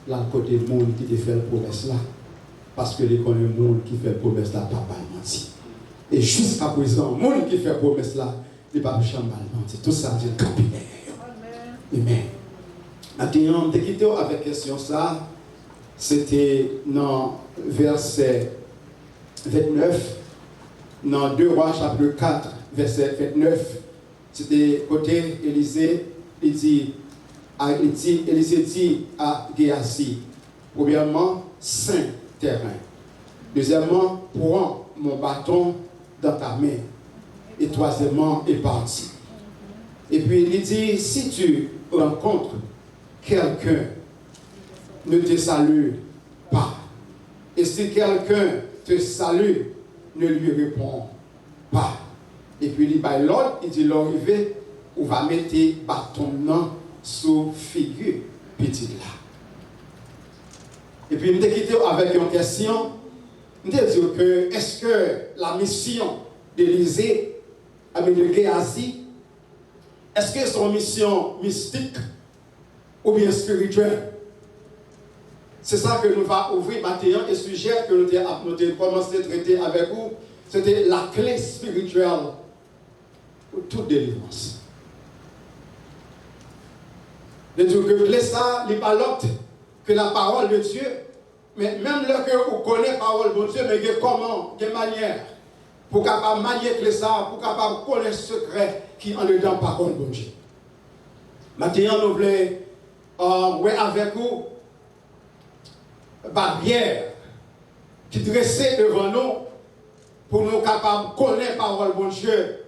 Là, côté du monde qui te fait la promesse là, parce que les connaît le monde qui fait la promesse là, papa menti. Et jusqu'à présent, le monde qui fait la promesse là, il n'a pas jamais menti. Tout ça, c'est le capillaire. Amen. Maintenant, de quitter avec la question ça, c'était dans verset 29, dans 2 Rois chapitre 4, verset 29, c'était côté Élisée, Élisée dit à Géasi, premièrement, saint terrain. Deuxièmement, prends mon bâton dans ta main. Et troisièmement, est parti. Et puis il dit, si tu rencontres quelqu'un, ne te salue pas. Et si quelqu'un te salue, ne lui réponds pas. Et puis il dit l'autre, il dit l'arrivée, on va mettre bâton sous figure petite là. Et puis il me quitté avec une question. Je me dire que est-ce que la mission d'Élysée avec le Géasi, est-ce que c'est une mission mystique ou bien spirituelle? C'est ça que nous allons ouvrir maintenant. Et le sujet que nous avons commencé à traiter avec vous, c'était la clé spirituelle pour toute délivrance. De dire que clé ça, n'est pas l'autre que la parole de Dieu. Mais même là que vous connaissez la parole de Dieu, mais il y a comment, quelle manière, pour capable manier clé ça, pour capable connaître le secret qui en dedans la parole de Dieu. Maintenant, nous voulons voir avec vous barrière qui dressait devant nous pour nous capables de connaître la parole de Dieu.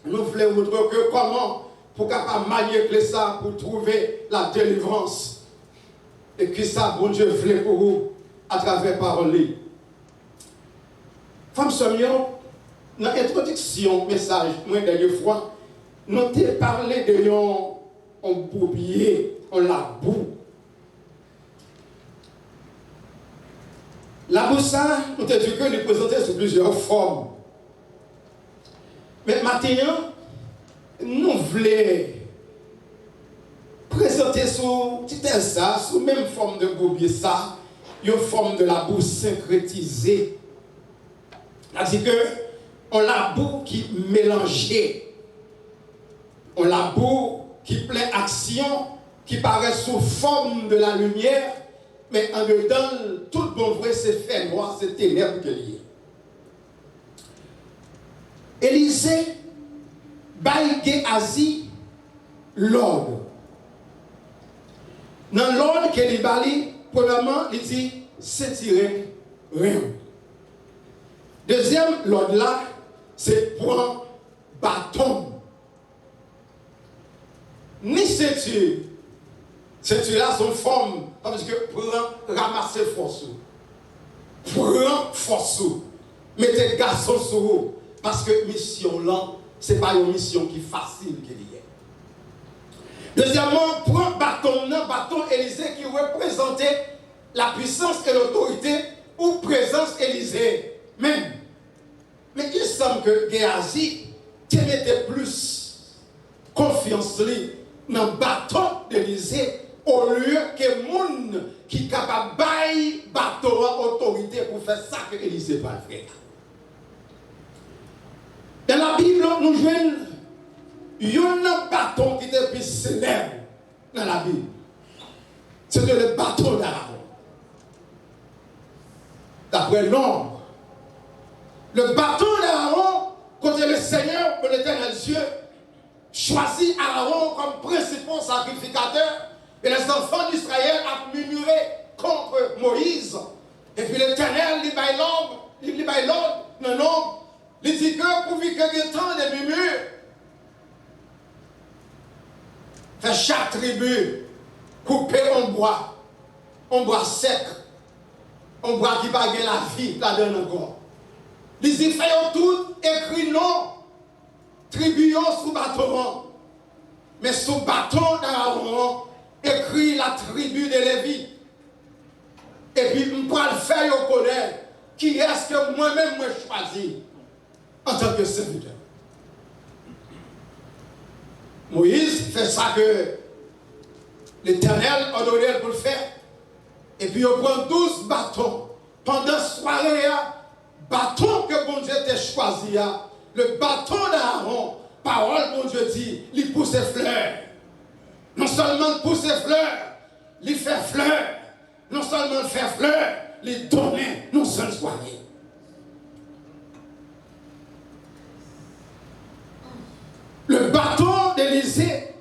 Nous voulons vous montrer que comment pour capable manier ça pour trouver la délivrance. Et que ça, bon Dieu, voulait pour vous à travers la parole. Femme Somion, dans l'introduction, message, moi, dernière fois, nous avons parlé de un bourbier, on la boue. La boue, ça, nous avons dit que nous présenter sous plusieurs formes. Mais maintenant, nous voulons présenter sous ça, sous même forme de bourbier, ça, une forme de la boue syncrétisée. C'est-à-dire que on la boue qui mélangée, on la boue qui plein action, qui paraît sous forme de la lumière, mais en dedans, tout le bon vrai, c'est fait noir, c'est ténèbres qu'il y a. Élysée, baille Géasi, l'ordre. Dans l'ordre qu'il y a, premièrement, il dit, c'est tirer rien. Deuxième, l'ordre là, c'est prendre bâton. Ni ceinture. Ceinture là, son forme, parce que prends, ramasser force. Prends force. Mettez garçon sur vous. Parce que mission là, ce n'est pas une mission qui est facile qu'il y ait. Deuxièmement, prends bâton Élysée qui représentait la puissance et l'autorité ou présence Élysée même. Mais il semble que Géasi mettait plus confiance dans le bâton d'Élysée au lieu que monde qui est capable de bailler bâton autorité pour faire ça que Élysée va faire. Dans la Bible, nous jouons un bâton qui était plus célèbre dans la Bible. C'était le bâton d'Aaron. D'après le nombre. Le bâton d'Aaron, quand le Seigneur, pour l'éternel Dieu, choisit Aaron comme principal sacrificateur, et les enfants d'Israël ont murmuré contre Moïse. Et puis l'éternel lui baille l'ordre, non, il dit que pour vivre quelques temps de murmures, fait chaque tribu couper un bois sec, un bois qui va gagner la vie là-dedans encore. Il dit fait tout, écrit non, tribuon sous bâton, mais sous bâton d'Aaron, écrit la tribu de Lévi. Et puis, on va le faire connaître qui est-ce que moi-même me choisis en tant que serviteur. Moïse fait ça que l'Éternel a donné pour le faire. Et puis, on prend 12 bâtons. Pendant la soirée, bâton que bon Dieu t'a choisi, le bâton d'Aaron, parole, bon Dieu dit, il pousse ses fleurs. Non seulement il pousse ses fleurs, il fait fleurs. Non seulement il fait fleurs, il donne non seulement soirée. Le bâton d'Élysée,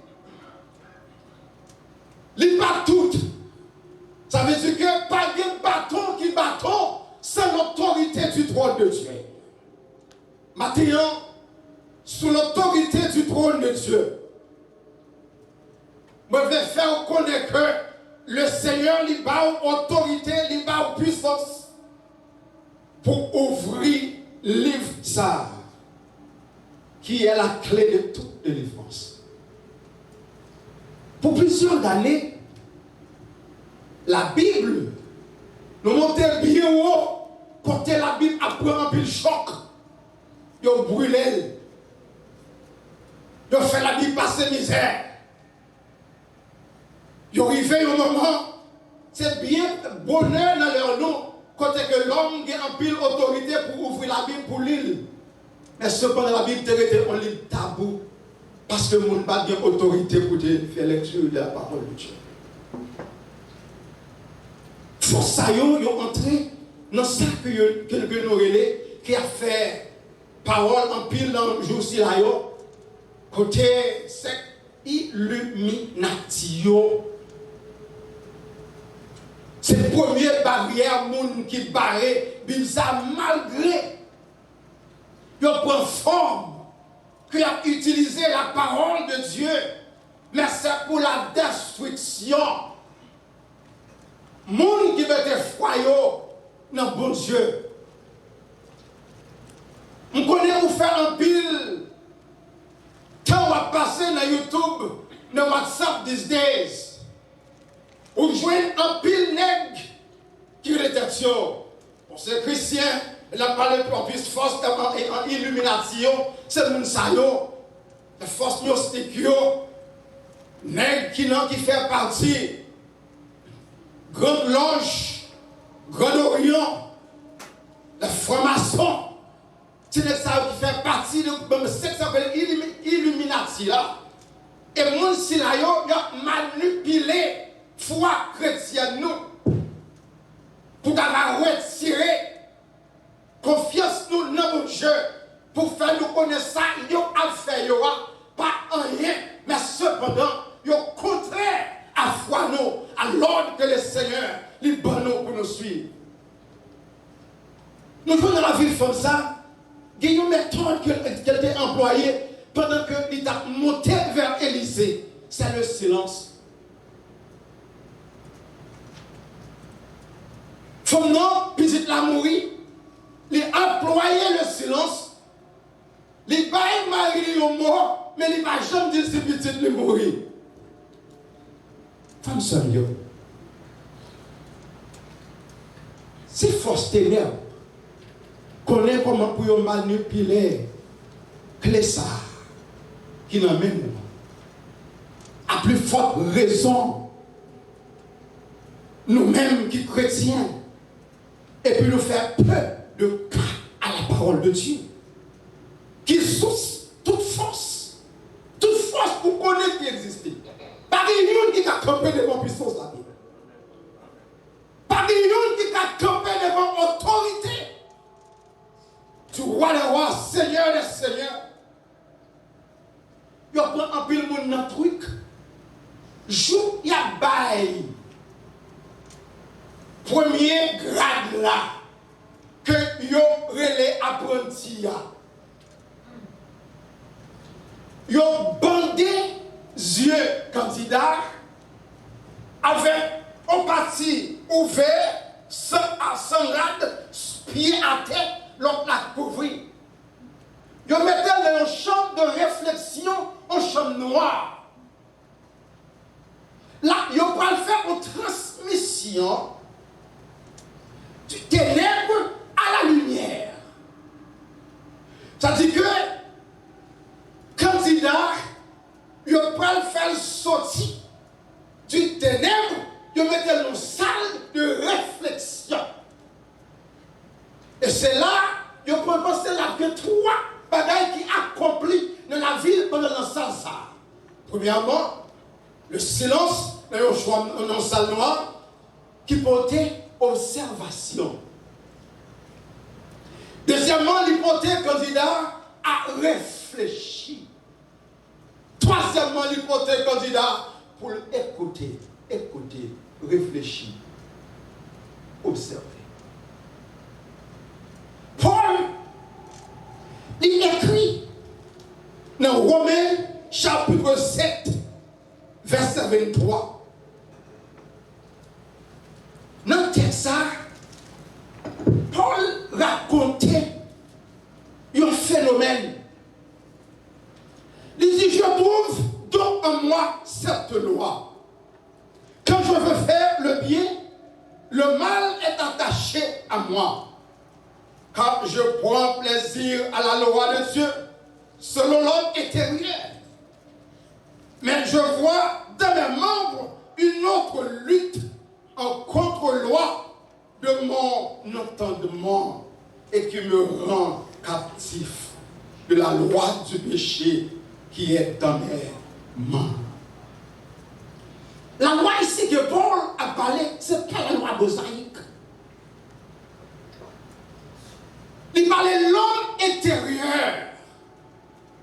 il bat tout. Ça veut dire que pas de bâton qui bâton sans l'autorité du trône de Dieu. Maintenant, sous l'autorité du trône de Dieu, je vais faire connaître que le Seigneur lui bat autorité, lui bat puissance. pour ouvrir le livre ça, qui est la clé de toute délivrance. Pour plusieurs années, la Bible nous montait bien haut, côté la Bible après un peu choc. Ils ont brûlé. Ils ont fait la Bible passer misère. Ils ont arrivé au moment, c'est bien bonheur dans leur nom, côté que l'homme a un pile autorité pour ouvrir la Bible pour l'île. Mais cependant, la Bible était un livre tabou, parce que le monde n'a pas d'autorité pour faire lecture de la parole de Dieu. Forçailles, ils ont entré dans ça que nous relais, qui a fait parole en pile dans le jour ci côté cette illumination. C'est la première barrière monde qui barré, ça malgré il prend forme, qu'il a utilisé la parole de Dieu, mais c'est pour la destruction. Monde qui veut être froyaux dans bon Dieu. On connaît où faire un pile. Quand on va passer dans YouTube, dans WhatsApp these days, on joue un pile nègre qui est détection. Pour ces chrétiens, il a parlé pour plus force en illumination, c'est le monde la force gnostique, nègre qui fait partie Grande Loge, Grand Orient, la franc-maçon, c'est ça qui fait partie de ce qui s'appelle Illuminati. Et le monde si là, il a manipulé la foi chrétienne nous pour retirer confiance nous dans mon Dieu, pour faire nous connaître ça, il a fait pas rien, mais cependant, il est contraire à foi nous, à l'ordre que le Seigneur lui donne pour nous suivre. Nous voulons dans la vie comme ça, il y a une méthode qu'elle a employée pendant qu'il a monté vers Élysée, c'est le silence. Comme non, puis il a mouru, il a employé le silence, il n'a pas marié au mort, mais il n'a jamais dit si petit il mourir. Femme sérieux. Si force ténèbres connaît comment pour manipuler clé ça qui n'a même à plus forte raison nous-mêmes qui chrétiens et puis nous faire peu de cas à la parole de Dieu qui source toute force pour connaître qui existe. Pas de qui a campé devant puissance la Bible. Pas de qui a campé devant autorité. Tu vois le roi, Seigneur des Seigneurs. Il prend un peu le monde dans le truc. Joue, il y a bail. Premier grade là. Que yo relais apprenti. Yo bandé yeux candidats avec un parti ouvert, sans rade, pied à tête, l'autre la couvrir. Ils mettaient dans une chambre de réflexion, en chambre noire. Là, ils vont faire une transmission du ténèbre à la lumière. C'est-à-dire que, candidat, ils vont faire sortir du ténèbre, ils mettent dans une salle de réflexion. Et c'est là, ils vont penser là que trois bagailles qui accomplissent dans la ville pendant la salle. Premièrement, le silence dans une salle noire qui portait observation. Deuxièmement, l'hypothèse candidat à réfléchir. Troisièmement, l'hypothèse candidat pour écouter, réfléchir, observer. Paul, il écrit dans Romains chapitre 7, verset 23. Dans le texte, Paul raconte à moi. Car je prends plaisir à la loi de Dieu, selon l'homme intérieur. Mais je vois dans mes membres une autre lutte en contre-loi de mon entendement et qui me rend captif de la loi du péché qui est dans mes membres. La loi ici que Paul a parlé, ce n'est pas la loi mosaïque. Il parlait de l'homme intérieur.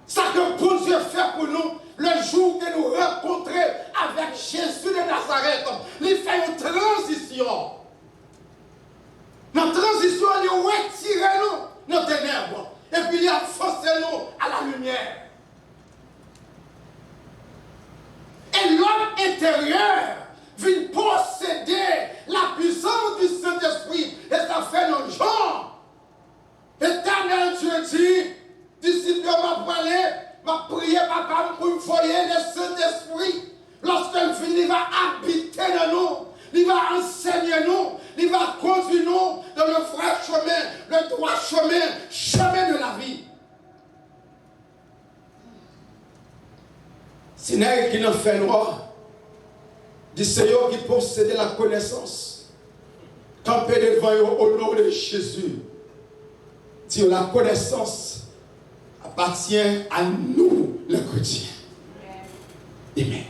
Ça que bon Dieu fait pour nous le jour que nous rencontrons avec Jésus de Nazareth. Il fait une transition. Dans la transition, il retire nous nos ténèbres. Et puis il a forcé nous à la lumière. Et l'homme intérieur vient posséder la puissance du Saint-Esprit. Et ça fait nos gens. Éternel Dieu dit, disciple m'a parlé, m'a prié papa pour me voyer le Saint-Esprit. Lorsqu'il finit, il va habiter dans nous, il va enseigner nous, il va conduire nous dans le vrai chemin, le droit chemin, chemin de la vie. Si n'est qui n'en fait noir, dit Seigneur qui possède la connaissance, campé devant eux au nom de Jésus. Dit la connaissance appartient à nous, les chrétiens. Amen.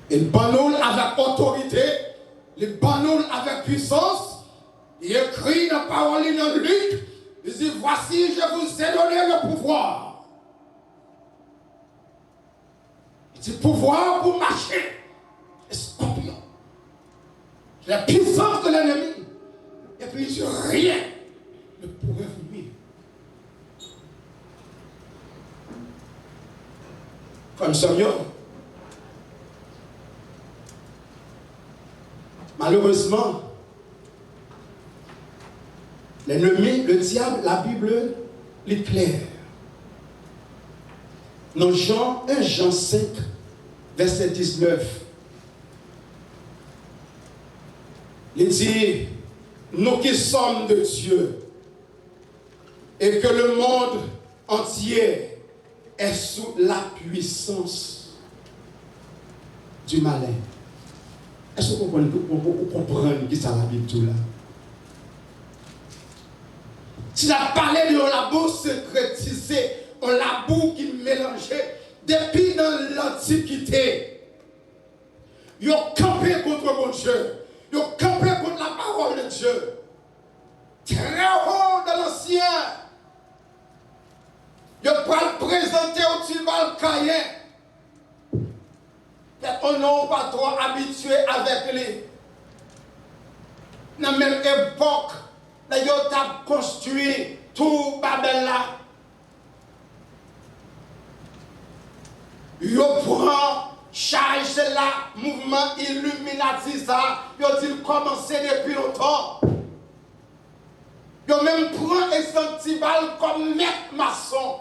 Il bannoule avec autorité, il bannoule avec puissance. Il écrit la parole dans Luc. Il dit, voici, je vous ai donné le pouvoir. Il dit, pouvoir pour marcher. Les scorpions. La puissance de l'ennemi. Et puis il dit, rien ne pourrait vous nuire. Comme Samuel. Malheureusement, l'ennemi, le diable, la Bible, est claire. Dans Jean 1 Jean 5, verset 19, il dit, nous qui sommes de Dieu, et que le monde entier est sous la puissance du malin. Est-ce que vous comprenez qui ça la Bible tout là? Si la parlé de la boue secrétisée, on la boue qui mélangeait depuis dans l'Antiquité. Ils ont campé contre mon Dieu. Ils ont campé contre la parole de Dieu. Très haut dans l'ancien. Ils ont pas le présenter au tribunal caïen. On n'est pas trop habitué avec lui. Dans la même époque, ils ont construit tout Babel là. Ils prennent charge là, mouvement Illuminati ça. Ils ont dit commencer depuis longtemps. Ils ont même pris un sentibal comme maître maçon.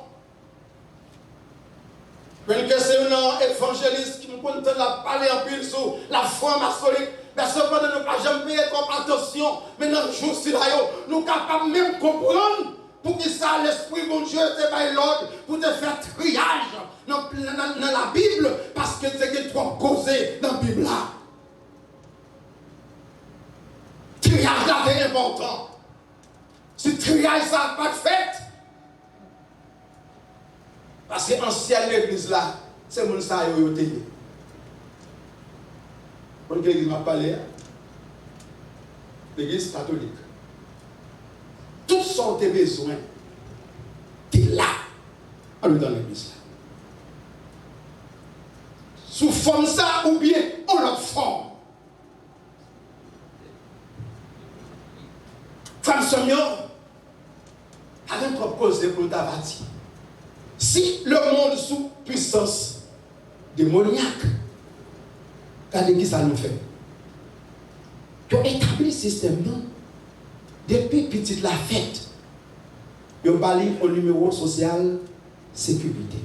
Que c'est un évangéliste qui nous compte la parler en pile sur la franc-maçonnique. Mais cependant, nous ne pouvons jamais payer trop attention. Mais dans le jour ci là, nous sommes capables même de comprendre pour que ça, l'Esprit mon Dieu, te baille l'ordre pour te faire triage dans la Bible parce que c'est trop causé dans la Bible là. Triage là, c'est important. Si triage ça n'a pas fait, parce que l'ancienne l'église là, c'est mon ça qui a été. Quand l'église m'a parlé, l'église catholique. Tout son tes besoins, tu es là, dans l'église là. Sous forme ça ou bien en autre forme. Femme Seigneur, avec trop cause de pour t'abattre. Si le monde sous puissance démoniaque, regardez qui ça nous fait. Tu as établi le système, non? Depuis petite la fête, tu as parlé au numéro social sécurité.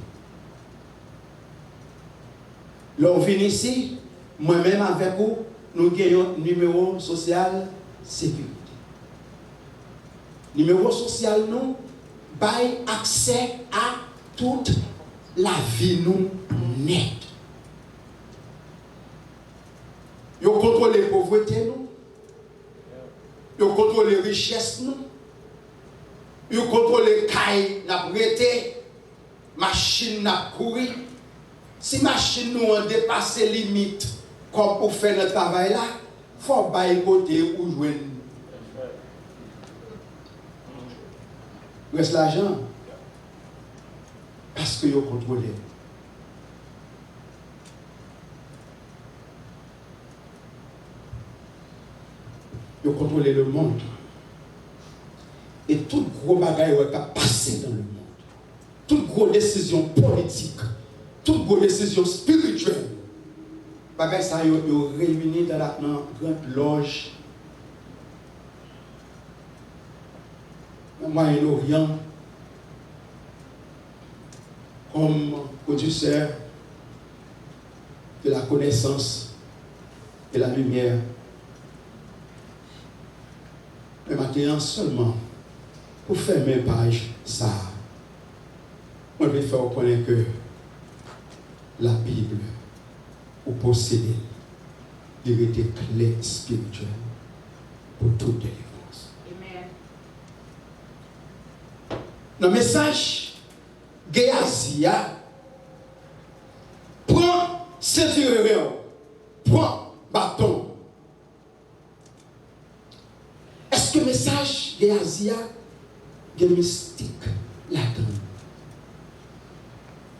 L'on vient ici, moi-même avec vous, nous gagnons numéro social sécurité. Numéro social nous bail accès à toute la vie nous net. Yo contrôle la pauvreté nous. Yo contrôle les richesses nous. Yo contrôle les cailles n'a prêté, machine n'a couru. Si machine nous ont dépassé limite comme pour faire notre travail là, faut bailler côté ou joindre. Reste l'argent. Parce que vous contrôlez. Vous contrôlez le monde. Et toute gros bagaille qui a passé dans le monde. Toute grosse décision politique. Toute grosse décision spirituelle. Bagaille ça vous réunis dans la grande loge. Au Moyen-Orient. Comme producteur de la connaissance et la lumière. Mais maintenant seulement pour faire mes pages, ça, on veut faire connaître que la Bible, ou posséder, il était clé spirituelle pour toute délivrance. Amen. Le message Géasia, prends ceinture, prends bâton. Est-ce que le message Géasia est mystique là-dedans?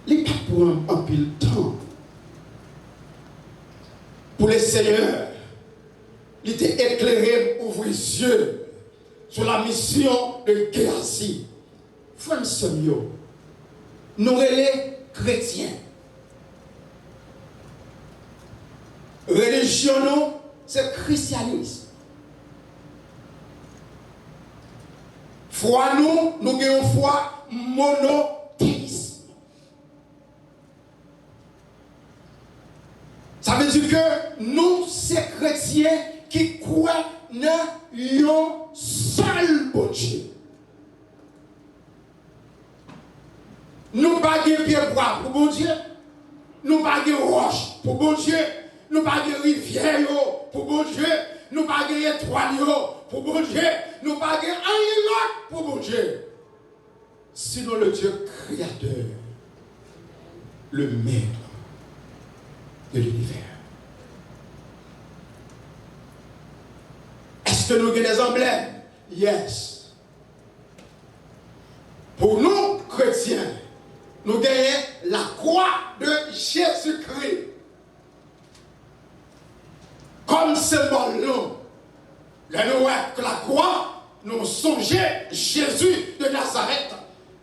Il n'est pas pour un pile temps. Pour les seigneurs, il était éclairé, ouvrir les yeux sur la mission de Géasie. Frère Samuel, nous les chrétiens. Religion, nous, c'est christianisme. Foi, nous avons foi monothéisme. Ça veut dire que nous, c'est chrétiens qui croient dans un seul bon Dieu. Nous pas de pied bois pour bon Dieu. Nous pas de roche pour bon Dieu. Nous pas de rivière pour bon Dieu. Nous pas de étoile pour bon Dieu. Nous pas de rien pour bon Dieu. Sinon le Dieu créateur, le maître de l'univers. Est-ce que nous avons des emblèmes? Yes. Pour nous, chrétiens, nous gagnons la croix de Jésus-Christ. Comme symbole, nous, que la croix, nous songeons Jésus de Nazareth.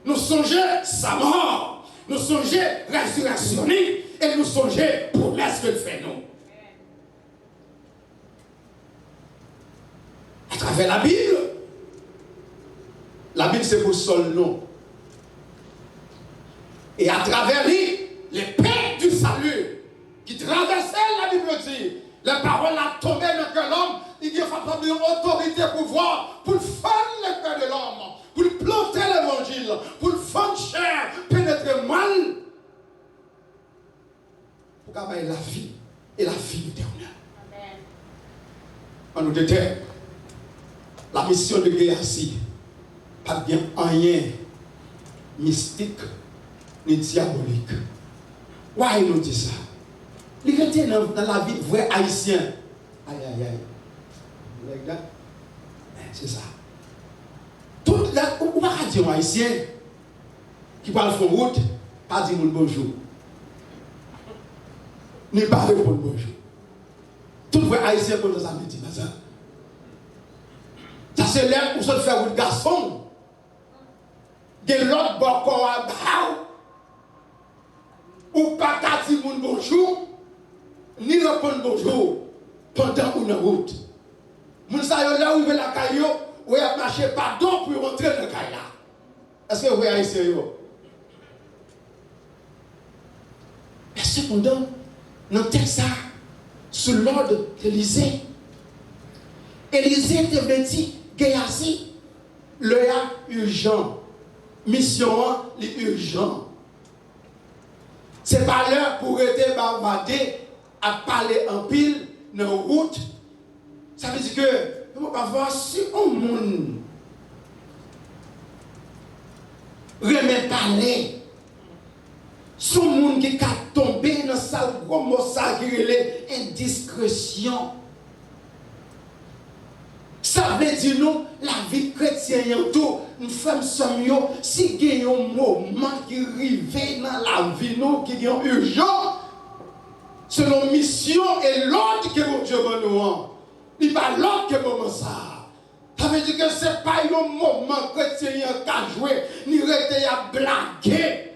Nous songeons sa mort. Nous songeons résurrection. Et nous songeons promesse qu'il fait nous. À travers la Bible c'est pour seul nom. Et à travers lui, les paix du salut qui traversaient la Bible dit, la parole a tombé dans que l'homme, il y a une autorité pouvoir pour faire le cœur de l'homme, pour planter l'évangile, pour faire chair, pénétrer mal, pour avoir la vie et la vie éternelle. Amen. En nous déterre, la mission de Géasie, pas bien rien mystique ni diabolique. Pourquoi il nous dit ça? Il était dans la vie vrai haïtien. Aïe, aïe, aïe. Like that? C'est ça. Toute la, ou pas dire un haïtien qui parle de route, pas dire bonjour. Ni pas répondre bonjour. Tout vrai haïtien comme ça me dit ça. Ça c'est l'air pour se faire un garçon. De l'autre bord à bas. Ou pas qu'à dire bonjour, ni répondre bonjour pendant une route. Moun sa yo là où la caillou, ou y a marché pardon pour rentrer dans la caille là. Est-ce que vous voyez sérieux? Mais cependant, dans le texte, sous l'ordre d'Élysée, Élysée devait dire Géasie, Le est urgent. Mission est urgent. C'est pas l'heure pour être bavarder à parler en pile dans la route. Ça veut dire que on va voir si on monde remet parler. Son monde qui a tombé dans sa gros ça qui est indiscrétion. Ça veut dire nous, la vie chrétienne, nous faisons mieux si il y a un moment qui arrive dans la vie, nous, qui est urgent, selon mission et l'ordre que mon Dieu va nous. Il n'y a pas l'ordre que moment ça. Ça veut dire que ce n'est pas un moment chrétien qui a joué, ni rester à blaguer.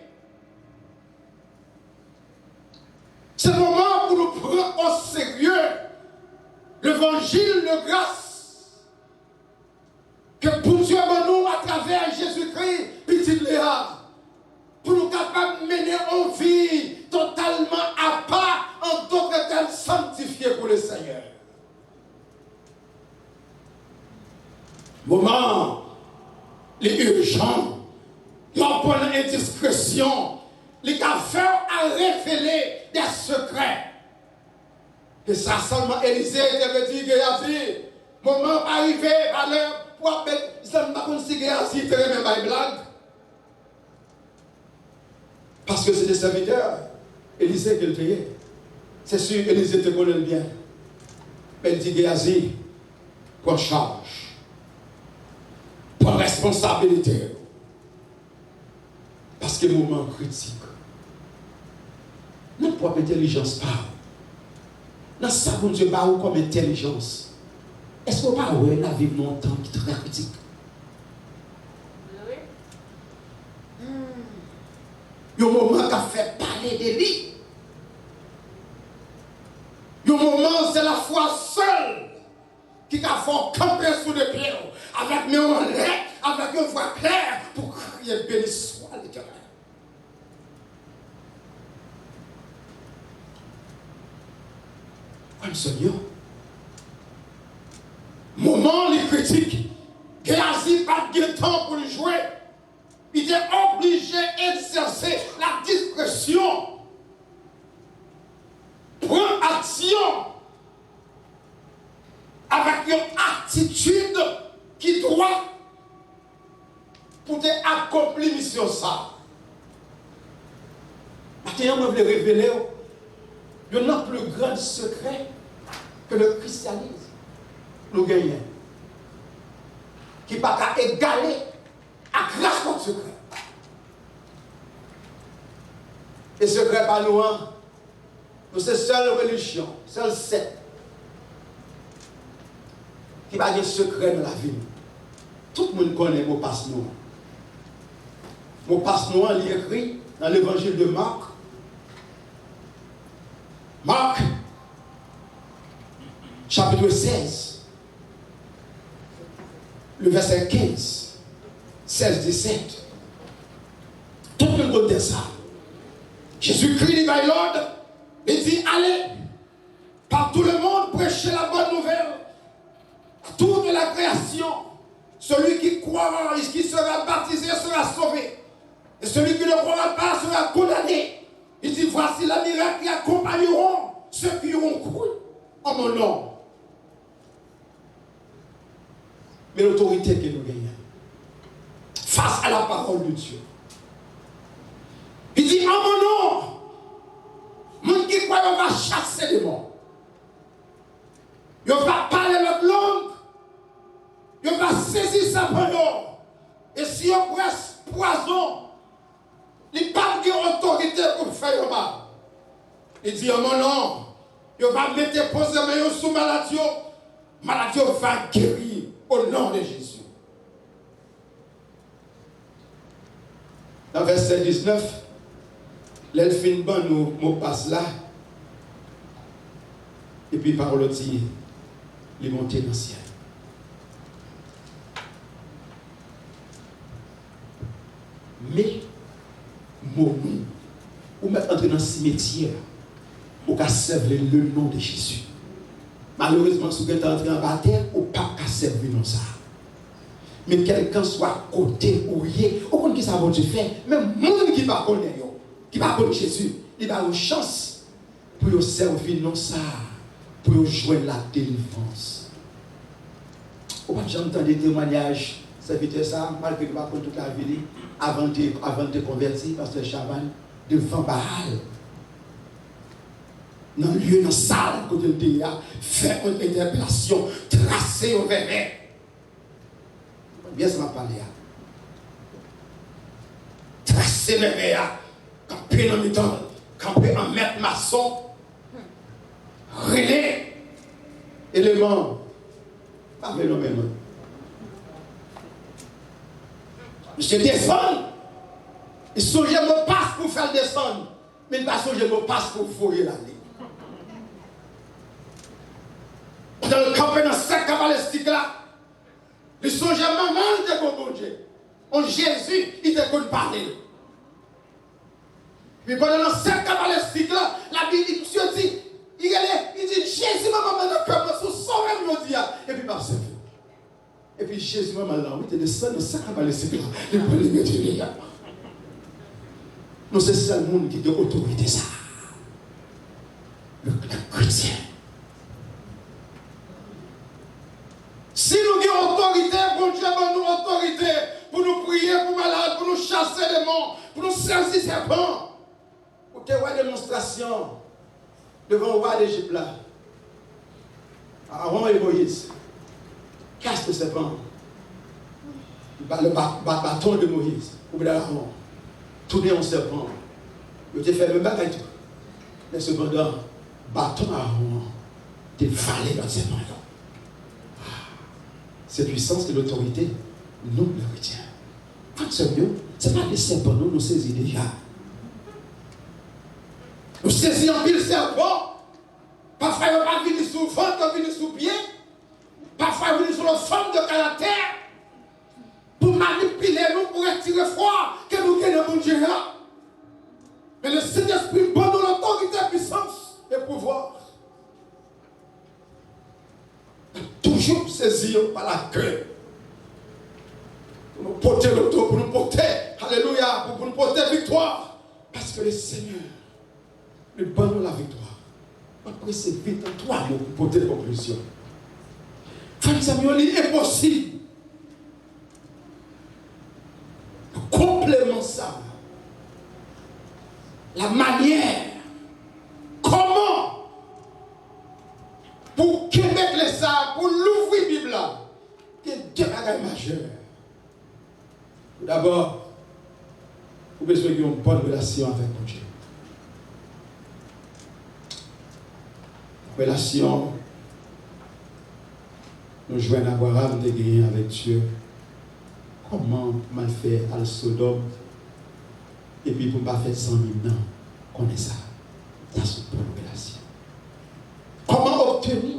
C'est le moment pour nous prendre au sérieux l'évangile de grâce que pour Dieu nous à travers Jésus-Christ, petit Léa, pour nous capables de mener une vie totalement à part en tant que tel sanctifié pour le Seigneur. Moment, les urgents, l'emploi indiscrétion, les affaires à révéler des secrets. Et ça seulement Élisée avait dit que moment arrivé à l'heure pour appeler, ça ne m'a pas dit que très même blague. Parce que c'est des serviteurs. Élisée qui le payait. C'est sûr, Élisée te connaît bien. Mais il dit Géasi, prends charge, prends responsabilité. Parce que le moment critique. Notre propre intelligence parle. Dans ça, bon Dieu, parle comme intelligence. Est-ce qu'on parle de la vie dans un temps qui est très critique? Oui. Il y a un moment qui a fait parler de lui. Il y a un moment, c'est la foi seule qui a fait camper sous les pieds, avec mes mains, avec une voix claire, pour crier béni soit l'Éternel. Comme Seigneur. Moment les critiques, Géasi n'a pas de temps pour le jouer. Il est obligé d'exercer la discrétion. Prendre action avec une attitude qui doit pour accomplir mission ça. Maintenant, je vais révéler notre plus grand secret que le christianisme nous gagnons. Qui n'est pas qu'à égaler à grâce notre secret. Et secret pas nous, nous c'est seule religion, seule secte qui va dire secret dans la vie. Tout le monde connaît mot passe noir. Mot passe noir, il est écrit dans l'évangile de Marc. Marc, chapitre 16, le verset 15, 16, 17. Tout le monde connaît ça. Jésus-Christ dit by Lord, il dit allez, par tout le monde, prêchez la bonne nouvelle à toute la création. Celui qui croira et qui sera baptisé sera sauvé. Et celui qui ne croira pas sera condamné. Il dit voici la miracle qui accompagneront ceux qui auront cru en mon nom. Mais l'autorité que nous gagnons face à la parole de Dieu. Il dit en mon nom, monde qui croit on va chasser les morts. On va parler notre langue. On va saisir sa parole. Et si on presse poison, il n'y a pas d'autorité pour faire le mal. Il dit en mon nom, on va mettre poser main sous maladie. Maladie va guérir au nom de Jésus. Dans verset 19, l'elfine ban nous passe là. Et puis parole dit, il est monté dans le ciel. Mais, mon nom, ou mettre entrer dans le cimetière, ou qu'à servir le nom de Jésus. Malheureusement, si vous êtes entré en bataille, ou pas qu'à servir dans ça. Mais quelqu'un soit côté ou rien, au compte qui ça va Dieu faire, même monde qui va connaître, qui va connaître Jésus, il va avoir une chance pour servir non ça, pour jouer la délivrance. Ou pas j'entends des témoignages, serviteur ça, malgré que pas toute la vie, avant de convertir, parce que Chaban, devant Baal. Dans le lieu, dans la salle, côté de Théa, faire une interpellation, tracer au verre. Bien, ça m'a parlé. Tracer le verre, camper dans le temps, camper en maître maçon, relais, élément. Pas phénomène. Monsieur descend, il songeait mon passe pour faire descendre, mais il va songer mon passe pour fourrer l'année. Dans le campé dans cette cabalistique là, il songeait maman de bon Dieu. En Jésus, il était connu parler. Mais pendant cette cabalistique là, la Bible dit, il dit Jésus maman dans le cœur, sous son même dit, et puis pas observé. Et puis Jésus maman là, il était descendu dans cette cabalistique là, il peut le mettre là. Non, c'est ça le monde qui a autorité ça. Le chrétien. Si nous avons autorité, bon Dieu donne nous autorité pour nous prier pour malades, pour nous chasser les morts, pour nous saisir serpents. Pour te voir démonstration devant le roi d'Égypte là. Aaron et Moïse casse le serpent. Le bâton de Moïse, ou bien Aaron, tourner en serpent. Il te fait même bagaille tout. Mais cependant, bâton Aaron, te valé dans le serpent. Cette puissance et l'autorité, nous le retiens. Quand c'est mieux, ce n'est pas des serpents, nous saisissons déjà. Nous saisissons pile serpent. Parfois, il va venir sous le ventre, il va venir sous le pied. Parfois, il va venir sur la forme de caractère. Pour manipuler nous, pour retirer froid, que nous gagnons mon Dieu. Mais le Saint-Esprit donne l'autorité, puissance et pouvoir. Toujours saisi par la queue. Pour nous porter le dos, pour nous porter, alléluia, pour nous porter victoire. Parce que le Seigneur nous donne la victoire. Après, c'est vite en 3 mots pour porter les conclusions. Frère Samuel, il est possible. Complément ça. La manière. Comment pour Québec les ça, pour l'ouvrir la Bible là, il y a 2 bagages majeurs. D'abord, vous avez besoin d'une bonne relation avec mon Dieu. Relation, nous jouons Abraham de gagner avec Dieu. Comment mal fait à le Sodome et puis pour ne pas faire 100 000 ans, qu'on est ça. Ça, c'est une bonne relation. Comment obtenir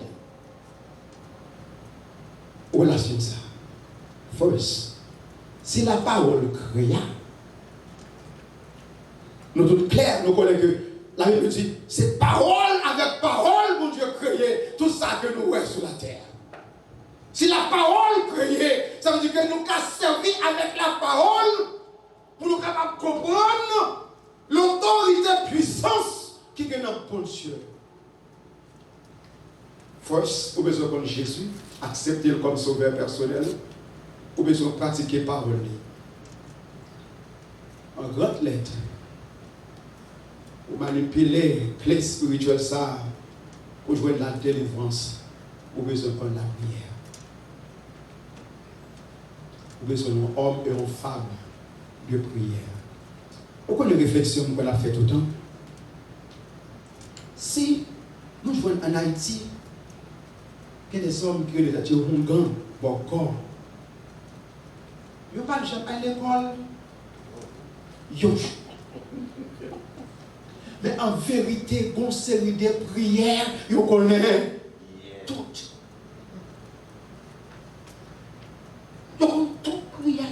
relation ça? First, si la parole créa, nous tous clairs, nous connaissons que la Bible dit, c'est parole avec parole, mon Dieu créé, tout ça que nous voyons sur la terre. Si la parole créée, ça veut dire que nous avons servi avec la parole pour nous capables de comprendre l'autorité, puissance qui est dans le Dieu. First, vous avez besoin de Jésus, accepter comme sauveur personnel, vous avez besoin de pratiquer parole. En grande lettre, vous manipulez clé spirituelle ça pour jouer de la délivrance, vous avez besoin de la prière. Vous avez besoin d'un homme et une femme de prière. Pourquoi les réflexions qu'on a fait tout le temps? Si nous jouons en Haïti, il y a des hommes qui ont des atouts hongans, bon corps. Ils ne parlent jamais à l'école. Mais en vérité, une série de prières, ils connaissent toutes. Ils connaissent toutes prières.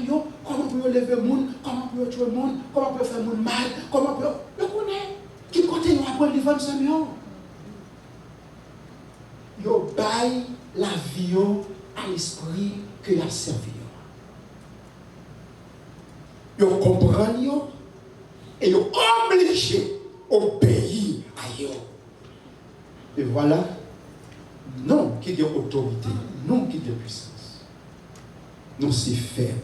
Comment on peut lever le monde, comment on peut tuer le monde, comment on peut faire le monde mal, comment on peut. Ils connaissent. Qui continue à prendre le vent de Seigneur. Ils baillent la vie à l'esprit que a servi. Ils comprennent et ils sont obligés d'obéir à eux. Et voilà, non qui a autorité, non qui a puissance. Nous sommes faibles.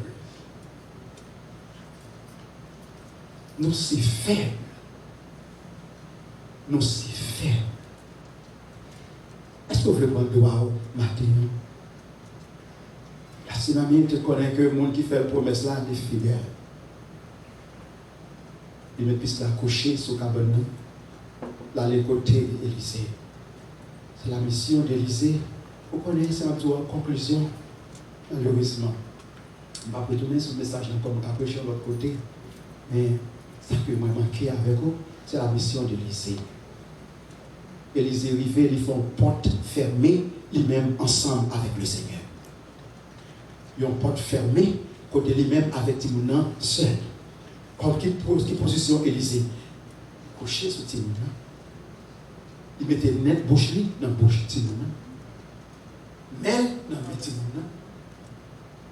Nous sommes faibles. Nous sommes faibles. Est-ce que vous voulez prendre droit au matin? La Sinamine te connaît que le monde qui fait la promesse là est fidèle. Il ne puisse la coucher sur le cabane, là, les côtés d'Élysée. C'est la mission d'Élysée. Vous connaissez un peu en conclusion, malheureusement. Je ne vais pas retourner sur le message comme on prêché de l'autre côté, mais ce qui m'a manqué avec vous, c'est la mission d'Élysée. Élysée arrivé, ils font porte fermée, ils-mêmes ensemble avec le Seigneur. Ils ont porte fermée, côté lui-même avec Timouna seul. Comme qui position Élysée? Couché sur Timouna. Il mettait net bouche dans la bouche de Timouna. Mêle dans la Timouna.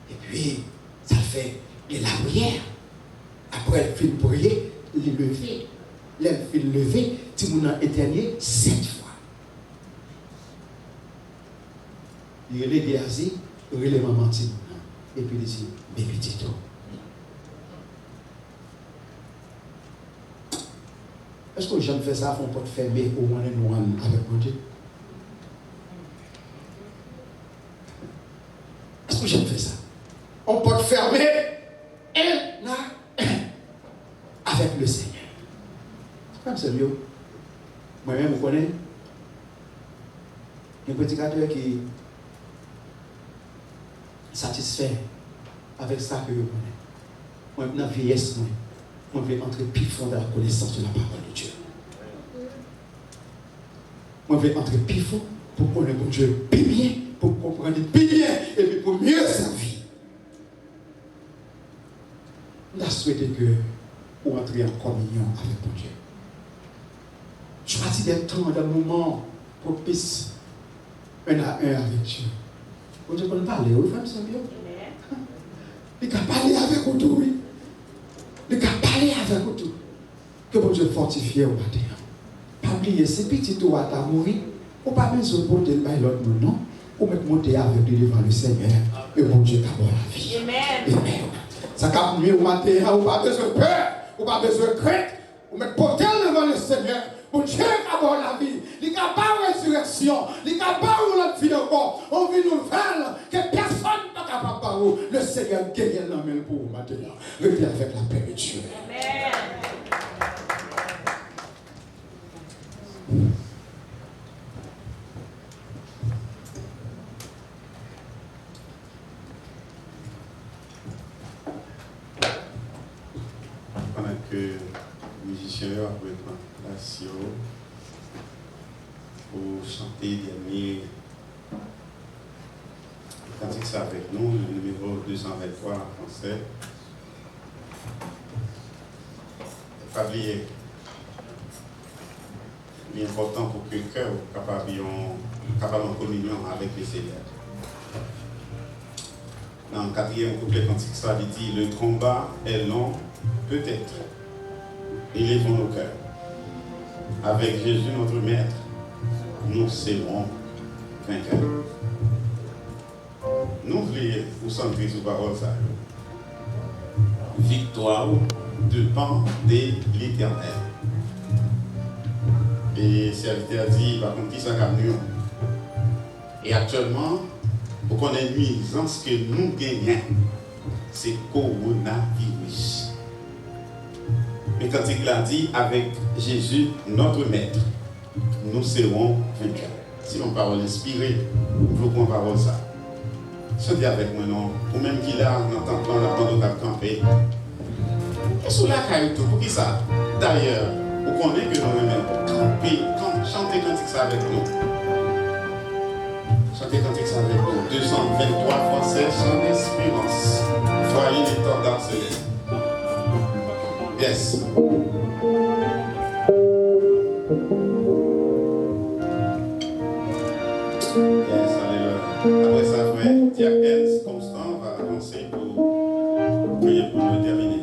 Et puis, ça fait la prière. Après, il fait prier, il lever. Elle fait lever, Timouna éternué 7 fois. Il est Géasi, il est maman Timouna. Et puis il dit, mes petits tours. Est-ce que j'aime faire ça, on peut fermer au moins une avec mon Dieu? Est-ce que j'aime faire ça? On peut fermer un avec le Seigneur. C'est comme ça, mieux. Moi-même, vous connaissez? Un prédicateur qui satisfait avec ça que je connais. Moi, dans la vieillesse, moi, je vais entrer plus fond dans la connaissance de la parole de Dieu. Moi, je vais entrer plus fond pour connaître mon Dieu plus bien, pour comprendre plus bien, et puis pour mieux servir. On a souhaité que vous entrez en communion avec mon Dieu. Choisis des temps, des moments propices, un à un avec Dieu. Mon Dieu, qu'on parle, oui, frère, c'est mieux. Il peut parler avec vous tout, oui. Il peut parler avec vous tout. Que mon Dieu fortifie au matin. Pas oublier, c'est petit tout à ta mourir. Ou pas besoin de porter l'autre non. Ou mettre monter avec lui devant le Seigneur. Et mon Dieu t'a bon la vie. Amen. Amen. Ça cap nuit au matin, ou pas besoin de peur, ou pas besoin de crainte. Ou mettre porter devant le Seigneur. Mon Dieu a bon la vie. Il n'y a pas de résurrection. Il n'y a pas de notre vie encore. On vit nouvelle que personne n'est capable de vous. Le Seigneur gagne l'homme pour vous maintenant. Restez avec la paix de Dieu. Amen. Pendant que les musiciens après place pour chanter dernier cantique ça avec nous, le numéro 223 en français. Pas oublier, il est important pour que le cœur soit capable en communion avec le Seigneur. Dans le 4e couplet cantique ça dit, le combat est long, peut-être. Élevons nos cœurs. Avec Jésus notre Maître, nous serons vainqueurs. Nous voulons vous centrer sur la parole ça. Victoire dépend de l'Éternel. Et serviteur dit, par contre, qui ça gagne? Et actuellement, pour qu'on ait une nuisance que nous gagnons, c'est coronavirus. Mais quand il a dit, avec Jésus, notre Maître, nous serons vainqueurs. Si mon parole inspirée, vous prenez parole ça. Chantez avec moi, non? Ou même qu'il a, on entend la bande de camper. Et sous la caille tout, pour qui ça? D'ailleurs, vous connaissez que nous même camper, chantez cantique ça avec nous. Chantez cantique ça avec nous. 223 Français, chant d'espérance. Voyez les tendances célestes. Yes. Yes, alléluia. Après ça, frère, Diakens Constant va annoncer pour prier pour nous terminer.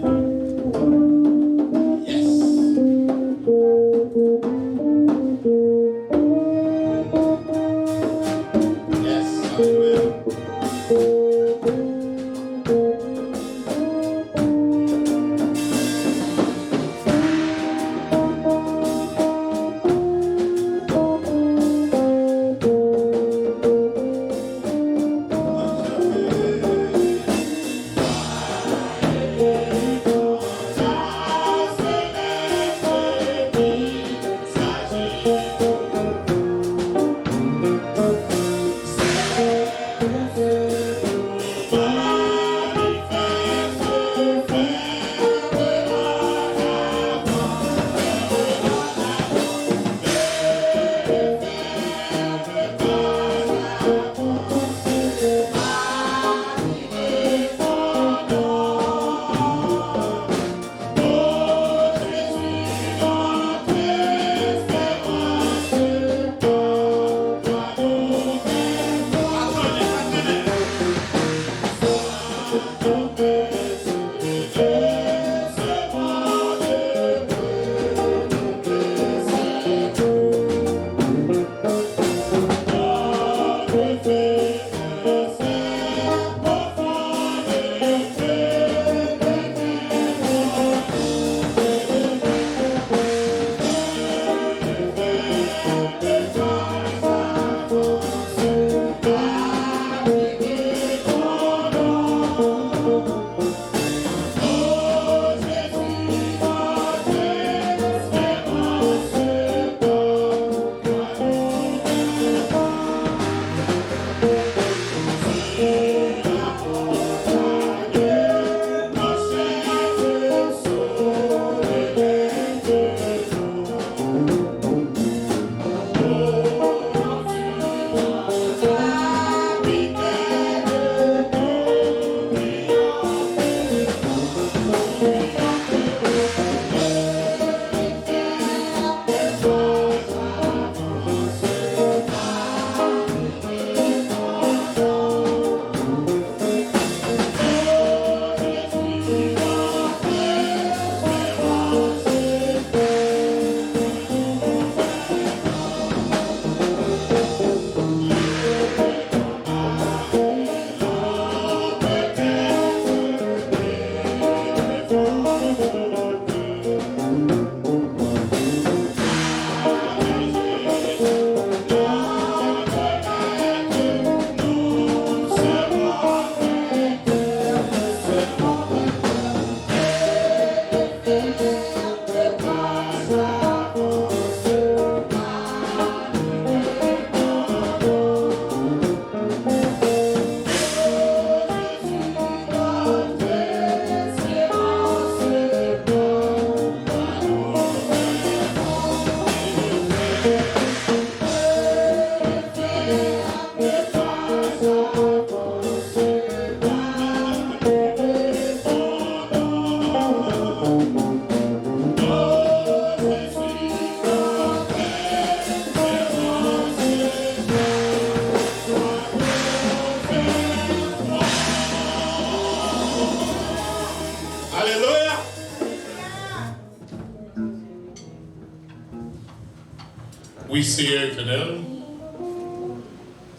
Oui, Seigneur éternel,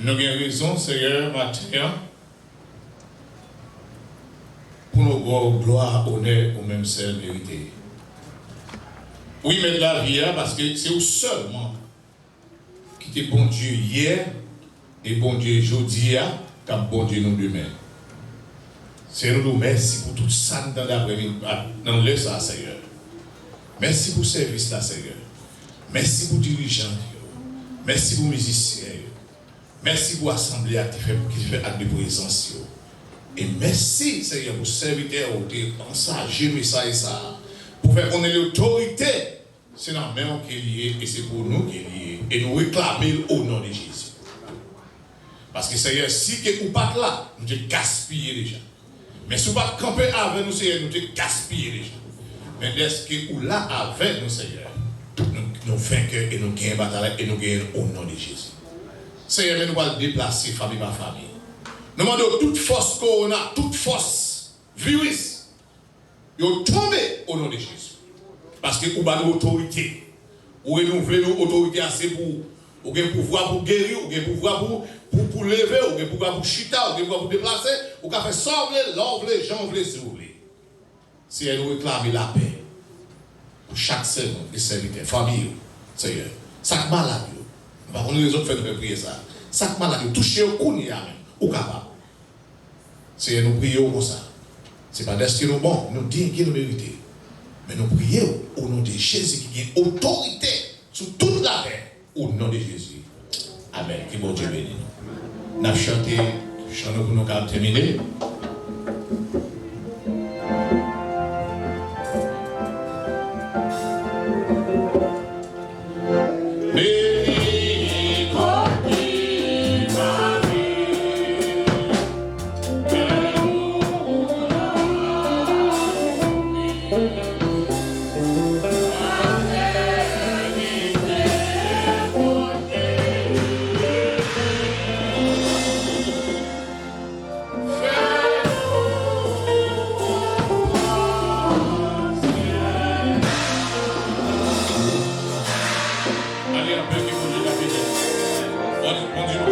nous avons raison, Seigneur, matin, pour nous voir gloire, honneur, au même seul mérité. Oui, mais de la vie, parce que c'est seulement qui était bon Dieu hier et bon Dieu aujourd'hui, comme bon Dieu nous demain. Seigneur, nous merci pour tout ça dans l'après-midi, dans le ça, Seigneur. Merci pour le service là, Seigneur. Merci pour les dirigeants. Merci pour les musiciens. Merci pour l'assemblée qui fait acte de présence. Et merci, Seigneur, pour le serviteur qui en ça, gérer ça et ça. Pour faire qu'on ait l'autorité. C'est dans la main qui est liée et c'est pour nous qui est lié. Et nous réclamer au nom de Jésus. Parce que, Seigneur, si vous n'êtes pas là, nous te gaspillé déjà. Mais si vous n'êtes pas campé avec nous, Seigneur, nous te gaspillé déjà. Mais est-ce que vous là avec nous, Seigneur? Nous vainqueurs et nous gagnons bataille et nous gagnons au nom de Jésus. Seigneur, nous allons déplacer famille par famille. Nous demandons toute force corona, toute force virus, nous tombé au nom de Jésus. Parce que nous avons l'autorité. Nous renouveler nos autorités assez pour nous avons pouvoir pour guérir, nous avons pouvoir pour lever, nous avons pouvoir pour chiter, nous avons pouvoir pour déplacer, nous avons faire sembler, l'enlever, j'enlever si vous voulez. Seigneur, nous réclamons la paix. Pour chaque servant et serviteur, famille, Seigneur. Chaque malade, nous ne les autres faire de prier ça. Chaque malade, toucher au cou, ou capable. Seigneur, nous prions comme ça. Ce n'est pas destin nous bon, nous disons qu'il nous mérite. Mais nous prions au nom de Jésus qui a autorité sur toute la terre. Au nom de Jésus. Amen. Que bon Dieu bénisse nous. Nous avons chanté, chantons pour nous terminer. Fais bon Dieu